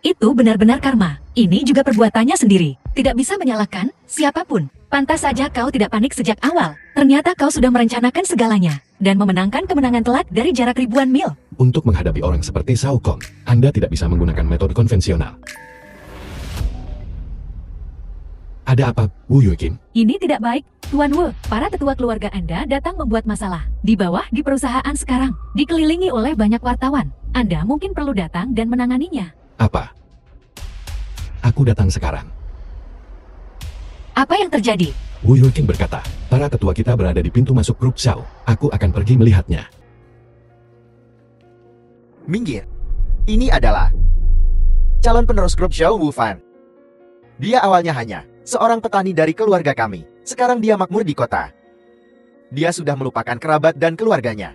Itu benar-benar karma. Ini juga perbuatannya sendiri. Tidak bisa menyalahkan siapapun. Pantas saja kau tidak panik sejak awal. Ternyata kau sudah merencanakan segalanya dan memenangkan kemenangan telak dari jarak ribuan mil. Untuk menghadapi orang seperti Xiao Kong, Anda tidak bisa menggunakan metode konvensional. Ada apa, Wu Yueqin? Ini tidak baik, Tuan Wu. Para tetua keluarga Anda datang membuat masalah. Di bawah di perusahaan sekarang, dikelilingi oleh banyak wartawan. Anda mungkin perlu datang dan menanganinya. Apa? Aku datang sekarang. Apa yang terjadi? Wu Yueqin berkata, para tetua kita berada di pintu masuk grup Xiao. Aku akan pergi melihatnya. minggir. Ini adalah calon penerus grup Xiao Wufan. Dia awalnya hanya seorang petani dari keluarga kami. Sekarang dia makmur di kota. Dia sudah melupakan kerabat dan keluarganya.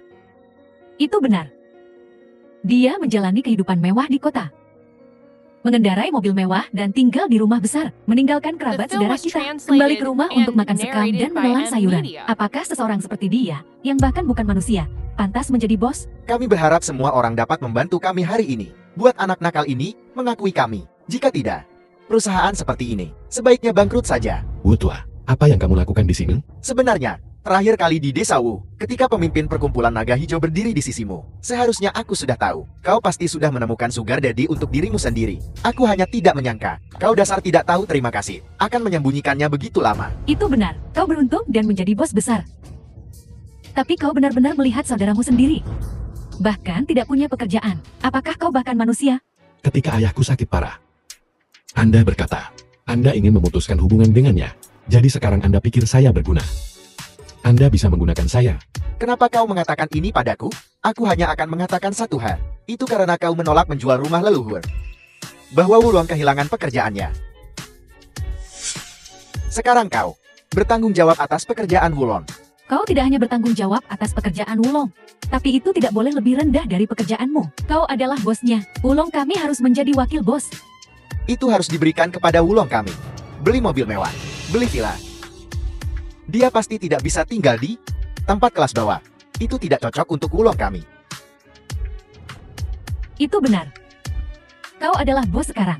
Itu benar. Dia menjalani kehidupan mewah di kota. Mengendarai mobil mewah dan tinggal di rumah besar. Meninggalkan kerabat The film saudara was kita. translated Kembali ke rumah and untuk makan sekam narrated dan by menelan sayuran. M-Media. Apakah seseorang seperti dia, yang bahkan bukan manusia, pantas menjadi bos? Kami berharap semua orang dapat membantu kami hari ini. Buat anak nakal ini, mengakui kami. Jika tidak, perusahaan seperti ini sebaiknya bangkrut saja. Wu Tua, apa yang kamu lakukan di sini? Sebenarnya, terakhir kali di Desa Wu, ketika pemimpin perkumpulan naga hijau berdiri di sisimu, seharusnya aku sudah tahu. Kau pasti sudah menemukan sugar daddy untuk dirimu sendiri. Aku hanya tidak menyangka, kau dasar tidak tahu terima kasih, akan menyembunyikannya begitu lama. Itu benar, kau beruntung dan menjadi bos besar. Tapi kau benar-benar melihat saudaramu sendiri. Bahkan tidak punya pekerjaan. Apakah kau bahkan manusia? Ketika ayahku sakit parah, Anda berkata, Anda ingin memutuskan hubungan dengannya. Jadi sekarang Anda pikir saya berguna. Anda bisa menggunakan saya. Kenapa kau mengatakan ini padaku? Aku hanya akan mengatakan satu hal. Itu karena kau menolak menjual rumah leluhur. Bahwa Wulong kehilangan pekerjaannya. Sekarang kau bertanggung jawab atas pekerjaan Wulong. Kau tidak hanya bertanggung jawab atas pekerjaan Wulong, tapi itu tidak boleh lebih rendah dari pekerjaanmu. Kau adalah bosnya. Wulong kami harus menjadi wakil bos. Itu harus diberikan kepada Wulong kami. Beli mobil mewah, beli villa. Dia pasti tidak bisa tinggal di tempat kelas bawah. Itu tidak cocok untuk Wulong kami. Itu benar. Kau adalah bos sekarang.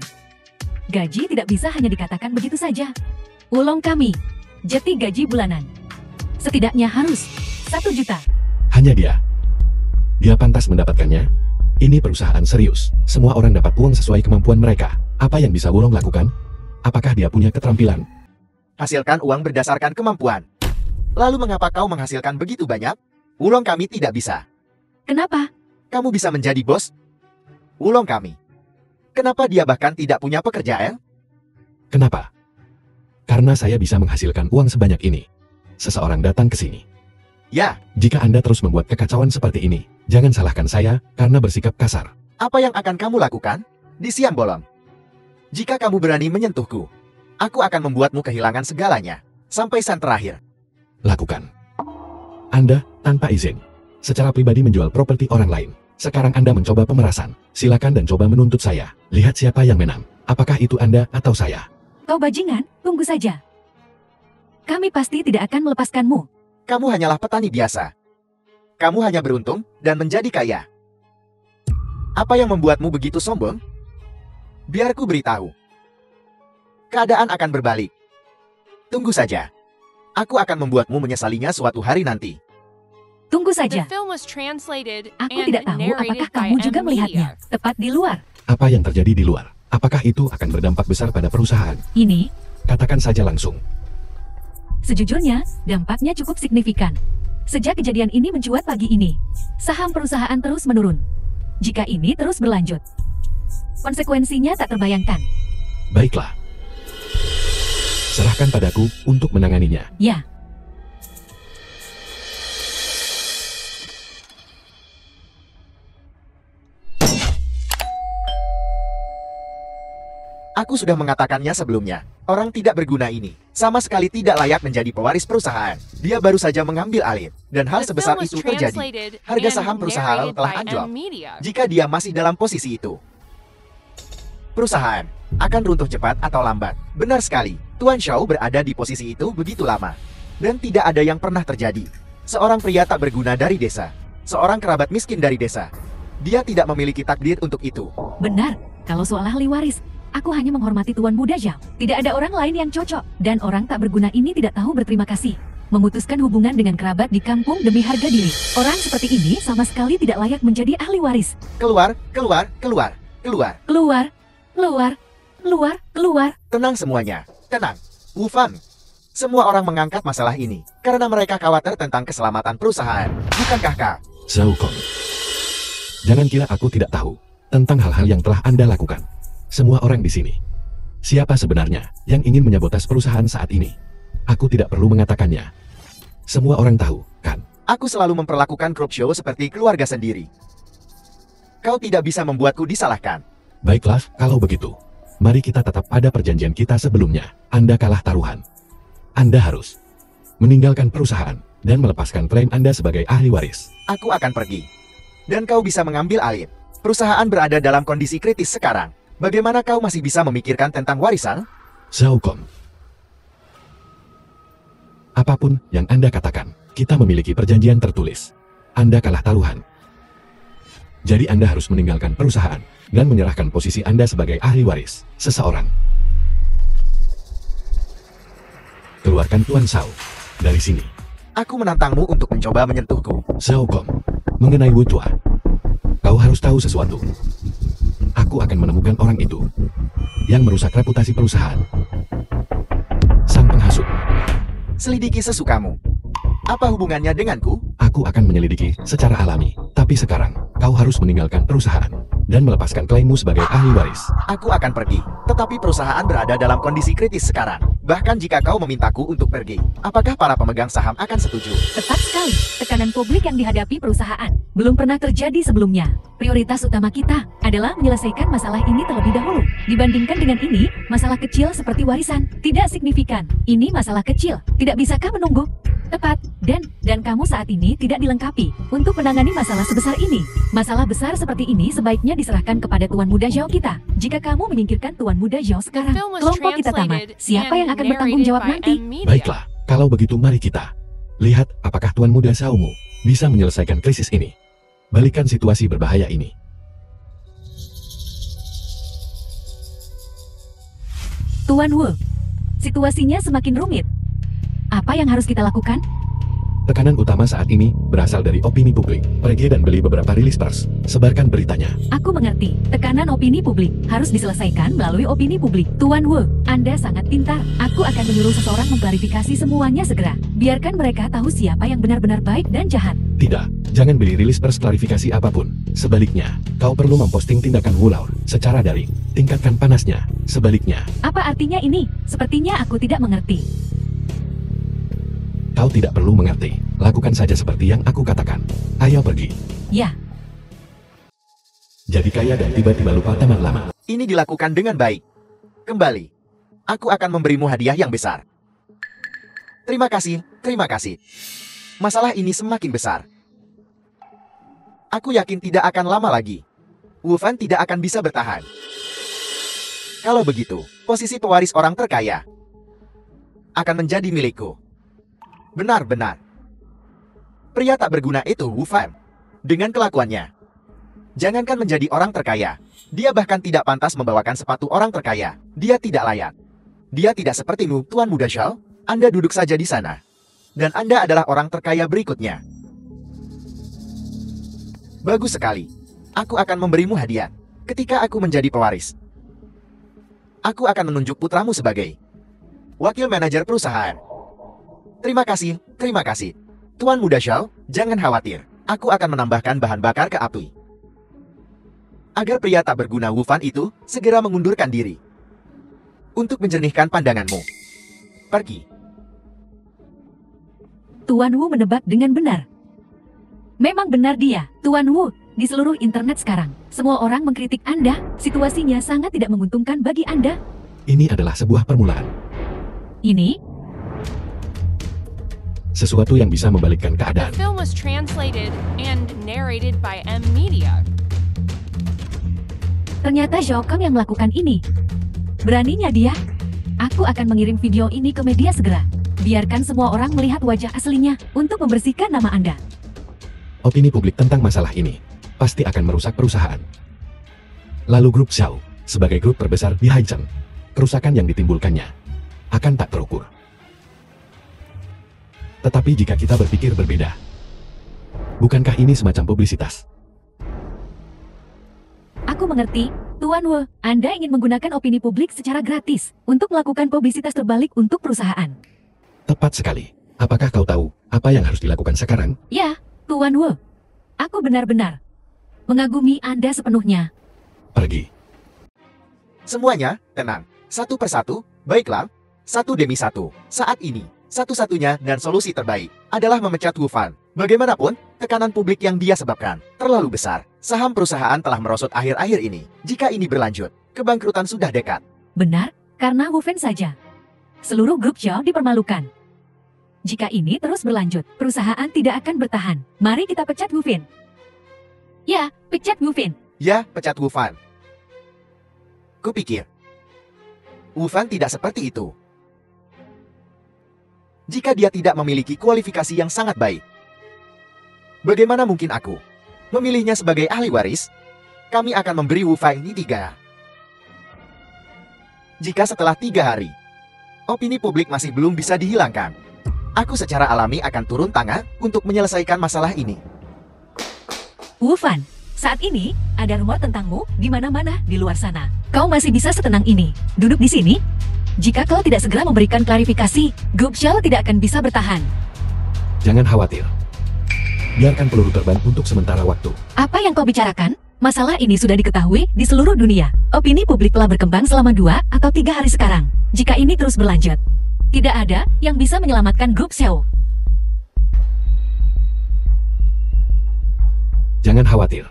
Gaji tidak bisa hanya dikatakan begitu saja. Wulong kami, jeti gaji bulanan. Setidaknya harus 1 juta. Hanya dia. Dia pantas mendapatkannya. Ini perusahaan serius. Semua orang dapat uang sesuai kemampuan mereka. Apa yang bisa Wulong lakukan? Apakah dia punya keterampilan? Hasilkan uang berdasarkan kemampuan. Lalu mengapa kau menghasilkan begitu banyak? Wulong kami tidak bisa. Kenapa? Kamu bisa menjadi bos? Wulong kami. Kenapa dia bahkan tidak punya pekerjaan? Kenapa? Karena saya bisa menghasilkan uang sebanyak ini. Seseorang datang ke sini. Ya, Jika Anda terus membuat kekacauan seperti ini, jangan salahkan saya karena bersikap kasar. apa yang akan kamu lakukan? Di siang bolong. Jika kamu berani menyentuhku, aku akan membuatmu kehilangan segalanya. Sampai sen terakhir. Lakukan. Anda, tanpa izin, secara pribadi menjual properti orang lain. Sekarang Anda mencoba pemerasan. Silakan dan coba menuntut saya. Lihat siapa yang menang. Apakah itu Anda atau saya? Kau bajingan, tunggu saja. Kami pasti tidak akan melepaskanmu. Kamu hanyalah petani biasa. Kamu hanya beruntung dan menjadi kaya. Apa yang membuatmu begitu sombong? Biar ku beritahu. Keadaan akan berbalik. Tunggu saja. Aku akan membuatmu menyesalinya suatu hari nanti. Tunggu The saja. film was translated Aku and tidak tahu apakah narrated by kamu juga M melihatnya. Media. Tepat di luar. Apa yang terjadi di luar? Apakah itu akan berdampak besar pada perusahaan? Ini, Katakan saja langsung. sejujurnya, dampaknya cukup signifikan. Sejak kejadian ini mencuat pagi ini, saham perusahaan terus menurun. Jika ini terus berlanjut, konsekuensinya tak terbayangkan. Baiklah. Serahkan padaku untuk menanganinya. Ya, Aku sudah mengatakannya sebelumnya. Orang tidak berguna ini sama sekali tidak layak menjadi pewaris perusahaan. Dia baru saja mengambil alih. Dan hal The sebesar film was itu terjadi. translated Harga and saham perusahaan narrated telah by anjlok. M Media. Jika dia masih dalam posisi itu, perusahaan akan runtuh cepat atau lambat. Benar sekali, Tuan Shaw berada di posisi itu begitu lama. Dan tidak ada yang pernah terjadi. Seorang pria tak berguna dari desa. Seorang kerabat miskin dari desa. Dia tidak memiliki takdir untuk itu. benar. Kalau soal ahli waris, aku hanya menghormati Tuan Muda Zhao. Tidak ada orang lain yang cocok. Dan orang tak berguna ini tidak tahu berterima kasih. Memutuskan hubungan dengan kerabat di kampung demi harga diri. Orang seperti ini sama sekali tidak layak menjadi ahli waris. Keluar, keluar, keluar, keluar. Keluar, keluar, keluar, keluar. Tenang semuanya, tenang. Wu Fang. Semua orang mengangkat masalah ini karena mereka khawatir tentang keselamatan perusahaan. Bukankah kau? Zhao Kong. Jangan kira aku tidak tahu tentang hal-hal yang telah Anda lakukan. Semua orang di sini. Siapa sebenarnya yang ingin menyabotas perusahaan saat ini? Aku tidak perlu mengatakannya. Semua orang tahu, kan? Aku selalu memperlakukan grup show seperti keluarga sendiri. Kau tidak bisa membuatku disalahkan. Baiklah, kalau begitu. Mari kita tetap pada perjanjian kita sebelumnya. Anda kalah taruhan. Anda harus meninggalkan perusahaan dan melepaskan klaim Anda sebagai ahli waris. Aku akan pergi. Dan kau bisa mengambil alih. Perusahaan berada dalam kondisi kritis sekarang. Bagaimana kau masih bisa memikirkan tentang warisan? Zhao Kong. Apapun yang Anda katakan, kita memiliki perjanjian tertulis. Anda kalah taruhan. Jadi Anda harus meninggalkan perusahaan dan menyerahkan posisi Anda sebagai ahli waris seseorang. Keluarkan Tuan Shao dari sini. Aku menantangmu untuk mencoba menyentuhku. Zhao Kong, mengenai Wu Tua, kau harus tahu sesuatu. Aku akan menemukan orang itu yang merusak reputasi perusahaan. Sang penghasut. Selidiki sesukamu. Apa hubungannya denganku? Aku akan menyelidiki secara alami. Tapi sekarang, kau harus meninggalkan perusahaan dan melepaskan klaimmu sebagai ahli waris. Aku akan pergi. Tetapi perusahaan berada dalam kondisi kritis sekarang. Bahkan jika kau memintaku untuk pergi, apakah para pemegang saham akan setuju? Tepat sekali. Tekanan publik yang dihadapi perusahaan belum pernah terjadi sebelumnya. Prioritas utama kita adalah menyelesaikan masalah ini terlebih dahulu. Dibandingkan dengan ini, masalah kecil seperti warisan tidak signifikan. Ini masalah kecil. Tidak bisakah menunggu? Tepat. Dan kamu saat ini tidak dilengkapi untuk menangani masalah sebesar ini. Masalah besar seperti ini sebaiknya diserahkan kepada Tuan Muda Zhao kita. Jika kamu menyingkirkan Tuan Muda Zhao sekarang, Film was kelompok kita tamat. translated Siapa yang and akan bertanggung narrated jawab by nanti? M Media. Baiklah, kalau begitu mari kita lihat apakah Tuan Muda Xiaomu bisa menyelesaikan krisis ini. Balikan situasi berbahaya ini. Tuan Wu, situasinya semakin rumit. Apa yang harus kita lakukan? Tekanan utama saat ini berasal dari opini publik. Pergi dan beli beberapa rilis pers. Sebarkan beritanya. Aku mengerti. Tekanan opini publik harus diselesaikan melalui opini publik. Tuan Wu, Anda sangat pintar. Aku akan menyuruh seseorang mengklarifikasi semuanya segera. Biarkan mereka tahu siapa yang benar-benar baik dan jahat. Tidak, jangan beli rilis pers klarifikasi apapun. Sebaliknya, kau perlu memposting tindakan Wulaur secara daring. Tingkatkan panasnya. Sebaliknya, Apa artinya ini? Sepertinya aku tidak mengerti. kau tidak perlu mengerti. Lakukan saja seperti yang aku katakan. Ayo pergi. Ya, Jadi kaya dan tiba-tiba lupa teman lama. Ini dilakukan dengan baik. Kembali. Aku akan memberimu hadiah yang besar. Terima kasih, terima kasih. masalah ini semakin besar. Aku yakin tidak akan lama lagi. Wu Fan tidak akan bisa bertahan. Kalau begitu, posisi pewaris orang terkaya akan menjadi milikku. Benar-benar. Pria tak berguna itu Wu Fan. Dengan kelakuannya, jangankan menjadi orang terkaya, dia bahkan tidak pantas membawakan sepatu orang terkaya. Dia tidak layak. Dia tidak sepertimu, Tuan Muda Xiao. Anda duduk saja di sana. Dan Anda adalah orang terkaya berikutnya. Bagus sekali. Aku akan memberimu hadiah. Ketika aku menjadi pewaris, aku akan menunjuk putramu sebagai wakil manajer perusahaan. Terima kasih, terima kasih. Tuan Muda Xiao, jangan khawatir. Aku akan menambahkan bahan bakar ke api. Agar pria tak berguna Wu Fan itu segera mengundurkan diri. Untuk menjernihkan pandanganmu. Pergi. Tuan Wu menebak dengan benar. Memang benar dia, Tuan Wu. Di seluruh internet sekarang, semua orang mengkritik Anda. Situasinya sangat tidak menguntungkan bagi Anda. Ini adalah sebuah permulaan. Ini Sesuatu yang bisa membalikkan The keadaan. film was translated and narrated by M Media. ternyata Zhao Kang yang melakukan ini. Beraninya dia. Aku akan mengirim video ini ke media segera. Biarkan semua orang melihat wajah aslinya untuk membersihkan nama Anda. Opini publik tentang masalah ini pasti akan merusak perusahaan. Lalu grup Xiao, sebagai grup terbesar di Haicheng, kerusakan yang ditimbulkannya akan tak terukur. Tetapi jika kita berpikir berbeda, bukankah ini semacam publisitas? Aku mengerti, Tuan Wu, Anda ingin menggunakan opini publik secara gratis untuk melakukan publisitas terbalik untuk perusahaan. Tepat sekali. Apakah kau tahu apa yang harus dilakukan sekarang? Ya, Tuan Wu. Aku benar-benar mengagumi Anda sepenuhnya. Pergi. Semuanya, tenang. Satu persatu, baiklah. Satu demi satu. Saat ini, satu-satunya dan solusi terbaik adalah memecat Wu Fan. Bagaimanapun, tekanan publik yang dia sebabkan terlalu besar. Saham perusahaan telah merosot akhir-akhir ini. Jika ini berlanjut, kebangkrutan sudah dekat. Benar, karena Wu Fan saja. Seluruh grup Xiao dipermalukan. Jika ini terus berlanjut, perusahaan tidak akan bertahan. Mari kita pecat Wu Fan. Ya, pecat Wu Fan. Ya, pecat Wu Fan. Kupikir, Wu Fan tidak seperti itu. Jika dia tidak memiliki kualifikasi yang sangat baik, bagaimana mungkin aku memilihnya sebagai ahli waris? Kami akan memberi Wu Fan ini 3. Jika setelah 3 hari, opini publik masih belum bisa dihilangkan, aku secara alami akan turun tangan untuk menyelesaikan masalah ini. Wu Fan, saat ini ada rumor tentangmu di mana-mana di luar sana. Kau masih bisa setenang ini, duduk di sini? Jika kau tidak segera memberikan klarifikasi, grup Xiao tidak akan bisa bertahan. Jangan khawatir. Biarkan peluru terbang untuk sementara waktu. Apa yang kau bicarakan? Masalah ini sudah diketahui di seluruh dunia. Opini publik telah berkembang selama 2 atau 3 hari sekarang. Jika ini terus berlanjut, tidak ada yang bisa menyelamatkan grup Xiao. Jangan khawatir.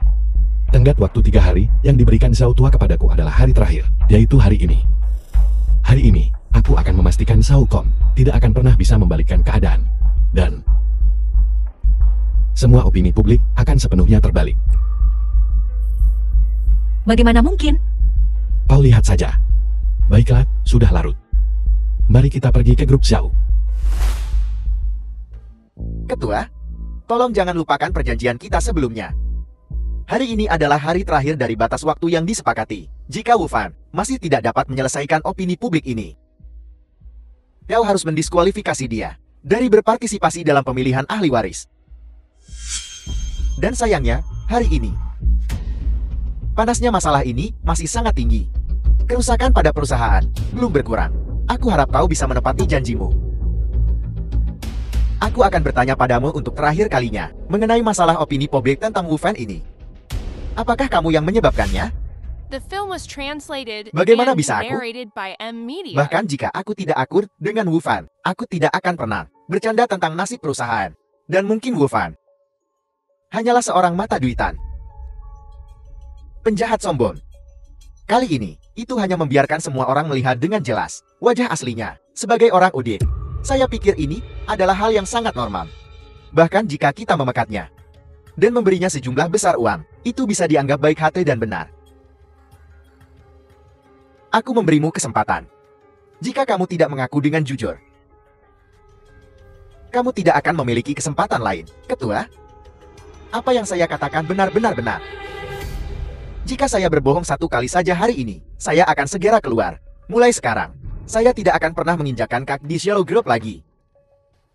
Tenggat waktu 3 hari yang diberikan Xiao Tua kepadaku adalah hari terakhir, yaitu hari ini. Hari ini, aku akan memastikan Xiao Kong tidak akan pernah bisa membalikkan keadaan. Dan semua opini publik akan sepenuhnya terbalik. Bagaimana mungkin? Kau lihat saja. Baiklah, sudah larut. Mari kita pergi ke grup Xiao. Ketua, tolong jangan lupakan perjanjian kita sebelumnya. Hari ini adalah hari terakhir dari batas waktu yang disepakati. Jika Wu Fan masih tidak dapat menyelesaikan opini publik ini, kau harus mendiskualifikasi dia dari berpartisipasi dalam pemilihan ahli waris. Dan sayangnya, hari ini, panasnya masalah ini masih sangat tinggi. Kerusakan pada perusahaan belum berkurang. Aku harap kau bisa menepati janjimu. Aku akan bertanya padamu untuk terakhir kalinya mengenai masalah opini publik tentang Wu Fan ini. Apakah kamu yang menyebabkannya? The film was translated Bagaimana and bisa aku? narrated by M Media. Bahkan jika aku tidak akur dengan Wu Fan, aku tidak akan pernah bercanda tentang nasib perusahaan. Dan mungkin Wu Fan hanyalah seorang mata duitan, penjahat sombong. Kali ini, itu hanya membiarkan semua orang melihat dengan jelas wajah aslinya sebagai orang audit. Saya pikir ini adalah hal yang sangat normal. Bahkan jika kita memekatnya dan memberinya sejumlah besar uang, itu bisa dianggap baik hati dan benar. Aku memberimu kesempatan. Jika kamu tidak mengaku dengan jujur, kamu tidak akan memiliki kesempatan lain, Ketua. Apa yang saya katakan benar-benar benar. Jika saya berbohong satu kali saja hari ini, saya akan segera keluar. Mulai sekarang, saya tidak akan pernah menginjakkan kaki di Shadow Group lagi.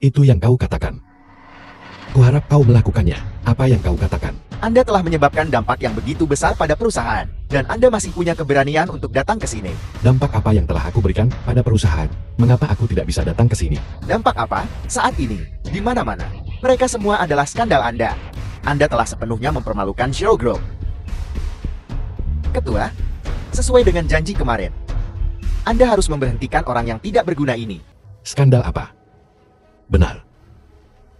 Itu yang kau katakan. Kuharap kau melakukannya. Apa yang kau katakan? Anda telah menyebabkan dampak yang begitu besar pada perusahaan, dan Anda masih punya keberanian untuk datang ke sini. Dampak apa yang telah aku berikan pada perusahaan? Mengapa aku tidak bisa datang ke sini? Dampak apa? Saat ini, di mana-mana, mereka semua adalah skandal Anda. Anda telah sepenuhnya mempermalukan Shadow Group. Ketua, sesuai dengan janji kemarin, Anda harus memberhentikan orang yang tidak berguna ini. Skandal apa? Benar.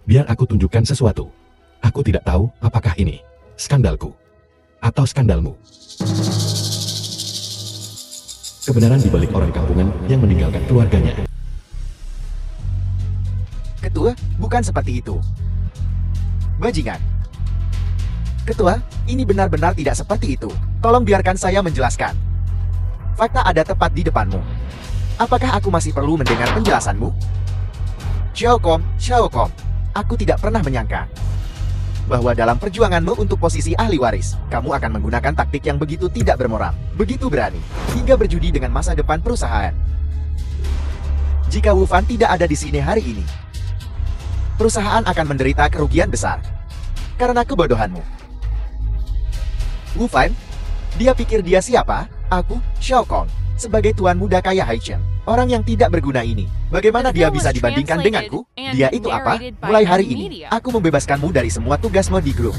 Biar aku tunjukkan sesuatu. Aku tidak tahu apakah ini skandalku atau skandalmu. Kebenaran dibalik orang kampungan yang meninggalkan keluarganya. Ketua, bukan seperti itu. Bajingan. Ketua, ini benar-benar tidak seperti itu. Tolong biarkan saya menjelaskan. Fakta ada tepat di depanmu. Apakah aku masih perlu mendengar penjelasanmu? Xiaokom, aku tidak pernah menyangka bahwa dalam perjuanganmu untuk posisi ahli waris, kamu akan menggunakan taktik yang begitu tidak bermoral, begitu berani, hingga berjudi dengan masa depan perusahaan. Jika Wu Fan tidak ada di sini hari ini, perusahaan akan menderita kerugian besar karena kebodohanmu. Wu Fan, dia pikir dia siapa? Aku, Xiao Kong, sebagai tuan muda kaya Haichen, orang yang tidak berguna ini. Bagaimana dia bisa dibandingkan denganku? Dia itu apa? Mulai hari ini, aku membebaskanmu dari semua tugasmu di grup.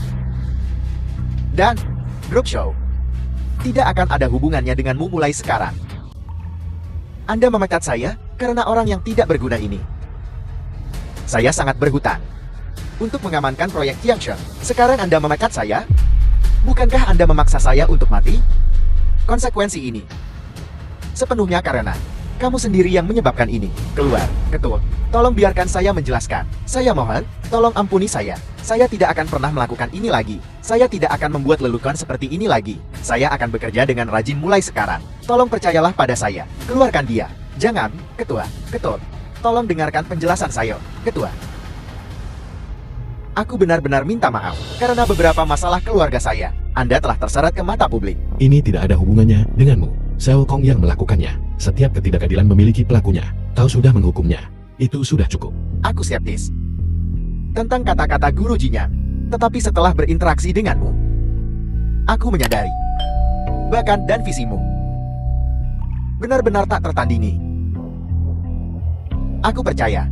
Dan, grup show tidak akan ada hubungannya denganmu mulai sekarang. Anda memecat saya karena orang yang tidak berguna ini. Saya sangat berhutang untuk mengamankan proyek Tiansheng. Sekarang Anda memecat saya? Bukankah Anda memaksa saya untuk mati? Konsekuensi ini sepenuhnya karena kamu sendiri yang menyebabkan ini. Keluar, Ketua. Tolong biarkan saya menjelaskan. Saya mohon, tolong ampuni saya. Saya tidak akan pernah melakukan ini lagi. Saya tidak akan membuat lelucon seperti ini lagi. Saya akan bekerja dengan rajin mulai sekarang. Tolong percayalah pada saya. Keluarkan dia. Jangan, Ketua. Tolong dengarkan penjelasan saya, Ketua. Aku benar-benar minta maaf karena beberapa masalah keluarga saya. Anda telah terseret ke mata publik. Ini tidak ada hubungannya denganmu. Xiao Kong yang melakukannya. Setiap ketidakadilan memiliki pelakunya. Kau sudah menghukumnya. Itu sudah cukup. Aku skeptis tentang kata-kata Guru Jinyan. Tetapi setelah berinteraksi denganmu, aku menyadari bakat dan visimu benar-benar tak tertandingi. Aku percaya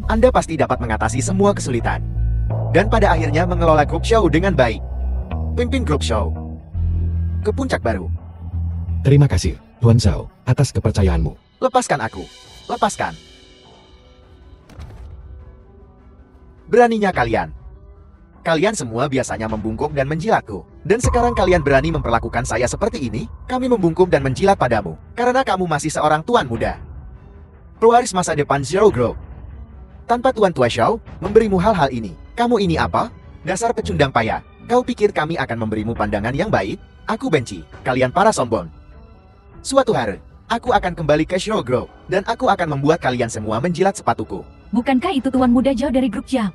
Anda pasti dapat mengatasi semua kesulitan dan pada akhirnya mengelola grup show dengan baik. Pimpin grup show ke puncak baru. Terima kasih, Tuan Zhao, atas kepercayaanmu. Lepaskan aku. Lepaskan. Beraninya kalian. Kalian semua biasanya membungkuk dan menjilatku. Dan sekarang kalian berani memperlakukan saya seperti ini? Kami membungkuk dan menjilat padamu karena kamu masih seorang tuan muda, pewaris masa depan Zero Group. Tanpa Tuan Tua Xiao memberimu hal-hal ini. Kamu ini apa? Dasar pecundang payah. Kau pikir kami akan memberimu pandangan yang baik? Aku benci kalian para sombong. Suatu hari, aku akan kembali ke Shadow Group, dan aku akan membuat kalian semua menjilat sepatuku. Bukankah itu tuan muda Zhao dari grup Zhao?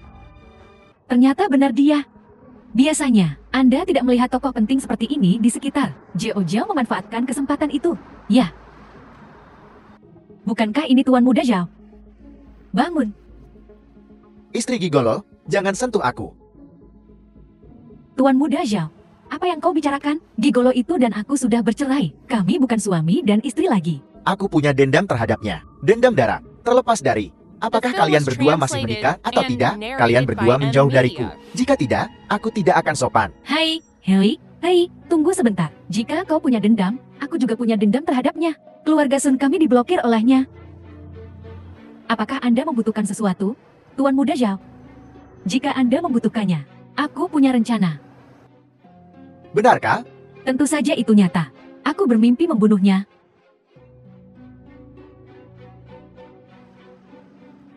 Ternyata benar dia. Biasanya, Anda tidak melihat tokoh penting seperti ini di sekitar. Zhao memanfaatkan kesempatan itu. Ya. Bukankah ini tuan muda Zhao? Bangun. Istri gigolo, jangan sentuh aku. Tuan muda Zhao, apa yang kau bicarakan? Gigolo itu dan aku sudah bercerai. Kami bukan suami dan istri lagi. Aku punya dendam terhadapnya. Dendam darah. Terlepas dari apakah kalian berdua masih menikah atau tidak, kalian berdua menjauh dariku. Jika tidak, aku tidak akan sopan. Hei, tunggu sebentar. Jika kau punya dendam, aku juga punya dendam terhadapnya. Keluarga Sun kami diblokir olehnya. Apakah Anda membutuhkan sesuatu, Tuan Muda Zhao? Jika Anda membutuhkannya, aku punya rencana. Benarkah? Tentu saja itu nyata. Aku bermimpi membunuhnya.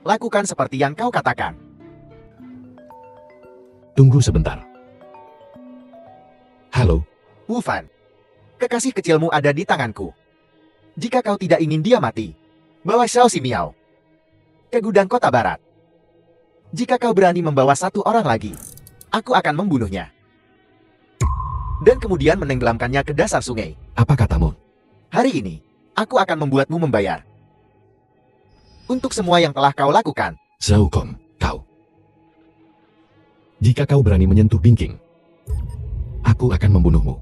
Lakukan seperti yang kau katakan. Tunggu sebentar. Halo, Wu Fan, kekasih kecilmu ada di tanganku. Jika kau tidak ingin dia mati, bawa Xiao Ximiao ke gudang kota barat. Jika kau berani membawa satu orang lagi, aku akan membunuhnya. Dan kemudian menenggelamkannya ke dasar sungai. apa katamu? Hari ini, aku akan membuatmu membayar. Untuk semua yang telah kau lakukan. Zhao Gong, kau. Jika kau berani menyentuh Bingking, aku akan membunuhmu.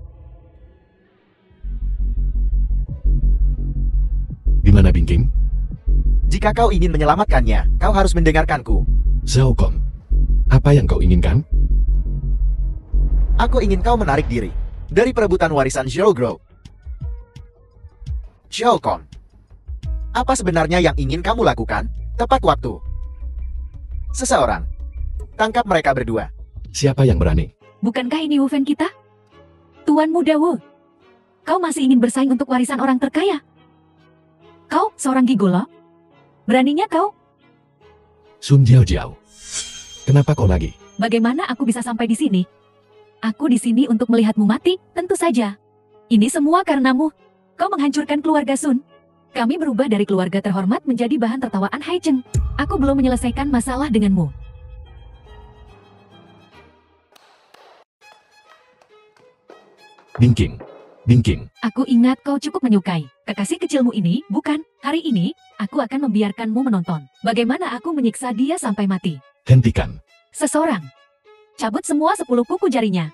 Di mana Bingking? Jika kau ingin menyelamatkannya, kau harus mendengarkanku. Zhao Gong, apa yang kau inginkan? Aku ingin kau menarik diri dari perebutan warisan Zhao Grove. Zhao Gong, apa sebenarnya yang ingin kamu lakukan? Tepat waktu. Seseorang, tangkap mereka berdua. Siapa yang berani? Bukankah ini Wu Fan kita? Tuan Muda Wu. Kau masih ingin bersaing untuk warisan orang terkaya? Kau seorang gigolo? Beraninya kau? Sun Jiao Jiao. Kenapa kau lagi? Bagaimana aku bisa sampai di sini? Aku di sini untuk melihatmu mati, tentu saja. Ini semua karenamu. Kau menghancurkan keluarga Sun. Kami berubah dari keluarga terhormat menjadi bahan tertawaan Hai Cheng. Aku belum menyelesaikan masalah denganmu. Bingking. Bingking. Aku ingat kau cukup menyukai kekasih kecilmu ini, bukan? Hari ini, aku akan membiarkanmu menonton bagaimana aku menyiksa dia sampai mati. Hentikan. Seseorang. Cabut semua 10 kuku jarinya.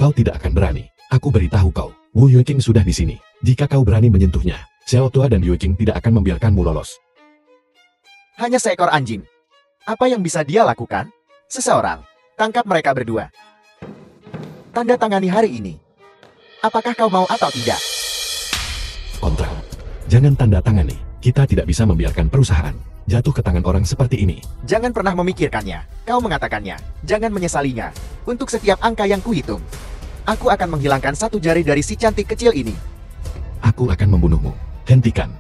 Kau tidak akan berani. Aku beritahu kau, Wu Yueqing sudah di sini. Jika kau berani menyentuhnya, Xiao Tua dan Yueqing tidak akan membiarkanmu lolos. Hanya seekor anjing. Apa yang bisa dia lakukan? Seseorang, tangkap mereka berdua. Tanda tangani hari ini. Apakah kau mau atau tidak? Kontrak. Jangan tanda tangani. Kita tidak bisa membiarkan perusahaan jatuh ke tangan orang seperti ini. Jangan pernah memikirkannya. Kau mengatakannya. Jangan menyesalinya. Untuk setiap angka yang kuhitung, aku akan menghilangkan satu jari dari si cantik kecil ini. Aku akan membunuhmu. Hentikan.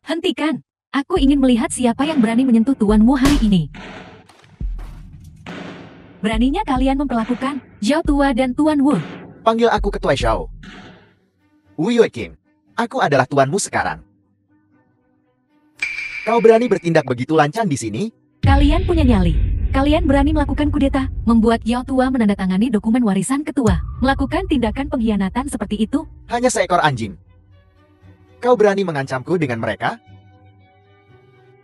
Hentikan. Aku ingin melihat siapa yang berani menyentuh tuanmu hari ini. Beraninya kalian memperlakukan Zhao Tua dan Tuan Wu. Panggil aku Ketua Xiao. Wu Yueqing, aku adalah tuanmu sekarang. Kau berani bertindak begitu lancang di sini? Kalian punya nyali. Kalian berani melakukan kudeta, membuat Zhao Tua menandatangani dokumen warisan ketua, melakukan tindakan pengkhianatan seperti itu. Hanya seekor anjing. Kau berani mengancamku dengan mereka?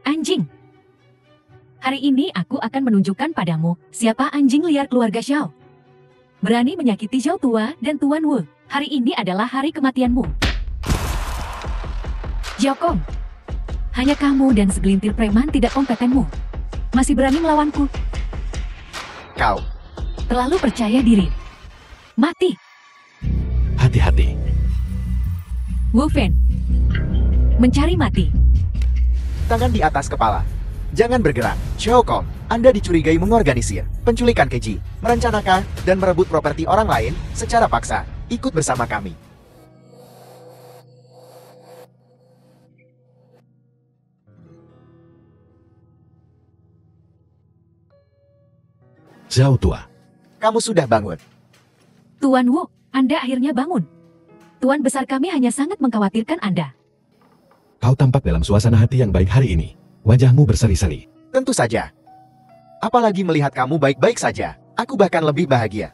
Anjing. Hari ini aku akan menunjukkan padamu siapa anjing liar keluarga Xiao. Berani menyakiti Zhao Tua dan Tuan Wu. Hari ini adalah hari kematianmu. Zhao Kong. Hanya kamu dan segelintir preman tidak kompetenmu. Masih berani melawanku. Kau. Terlalu percaya diri. Mati. Hati-hati. Wu Fan. Mencari mati. Tangan di atas kepala. Jangan bergerak. Xiao Kong, Anda dicurigai mengorganisir penculikan keji, merencanakan, dan merebut properti orang lain secara paksa. Ikut bersama kami. Zhao Tua. Kamu sudah bangun. Tuan Wu, Anda akhirnya bangun. Tuan besar kami hanya sangat mengkhawatirkan Anda. Kau tampak dalam suasana hati yang baik hari ini. Wajahmu berseri-seri. Tentu saja. Apalagi melihat kamu baik-baik saja. Aku bahkan lebih bahagia.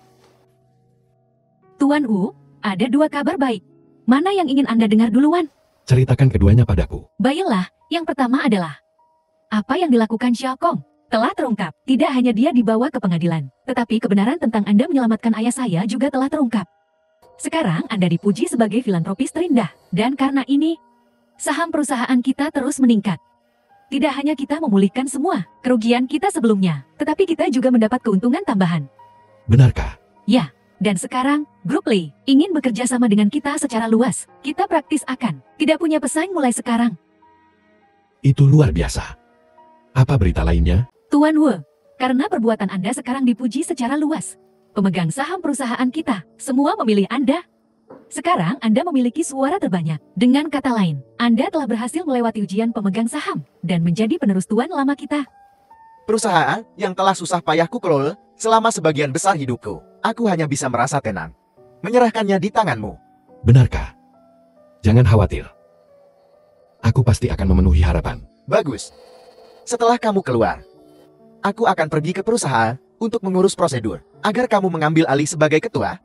Tuan Wu, ada 2 kabar baik. Mana yang ingin Anda dengar duluan? Ceritakan keduanya padaku. Baiklah, yang pertama adalah apa yang dilakukan Xiao Kong telah terungkap. Tidak hanya dia dibawa ke pengadilan, tetapi kebenaran tentang Anda menyelamatkan ayah saya juga telah terungkap. Sekarang Anda dipuji sebagai filantropis terindah. Dan karena ini, saham perusahaan kita terus meningkat. Tidak hanya kita memulihkan semua kerugian kita sebelumnya, tetapi kita juga mendapat keuntungan tambahan. Benarkah? Ya, dan sekarang, Grup Lee ingin bekerja sama dengan kita secara luas. Kita praktis akan tidak punya pesaing mulai sekarang. Itu luar biasa. Apa berita lainnya? Tuan Wu, karena perbuatan Anda sekarang dipuji secara luas. Pemegang saham perusahaan kita, semua memilih Anda. Sekarang Anda memiliki suara terbanyak. Dengan kata lain, Anda telah berhasil melewati ujian pemegang saham dan menjadi penerus tuan lama kita. Perusahaan yang telah susah payah ku kelola selama sebagian besar hidupku. Aku hanya bisa merasa tenang. Menyerahkannya di tanganmu. Benarkah? Jangan khawatir. Aku pasti akan memenuhi harapan. Bagus. Setelah kamu keluar, aku akan pergi ke perusahaan untuk mengurus prosedur agar kamu mengambil alih sebagai ketua.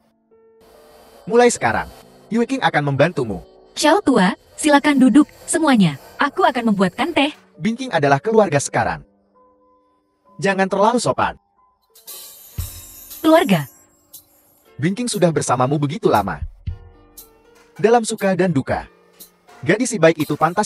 Mulai sekarang, Yue King akan membantumu. Xiao tua, silakan duduk semuanya. Aku akan membuatkan teh. Binking adalah keluarga sekarang. Jangan terlalu sopan. Keluarga, Binking sudah bersamamu begitu lama. Dalam suka dan duka, gadis si baik itu pantas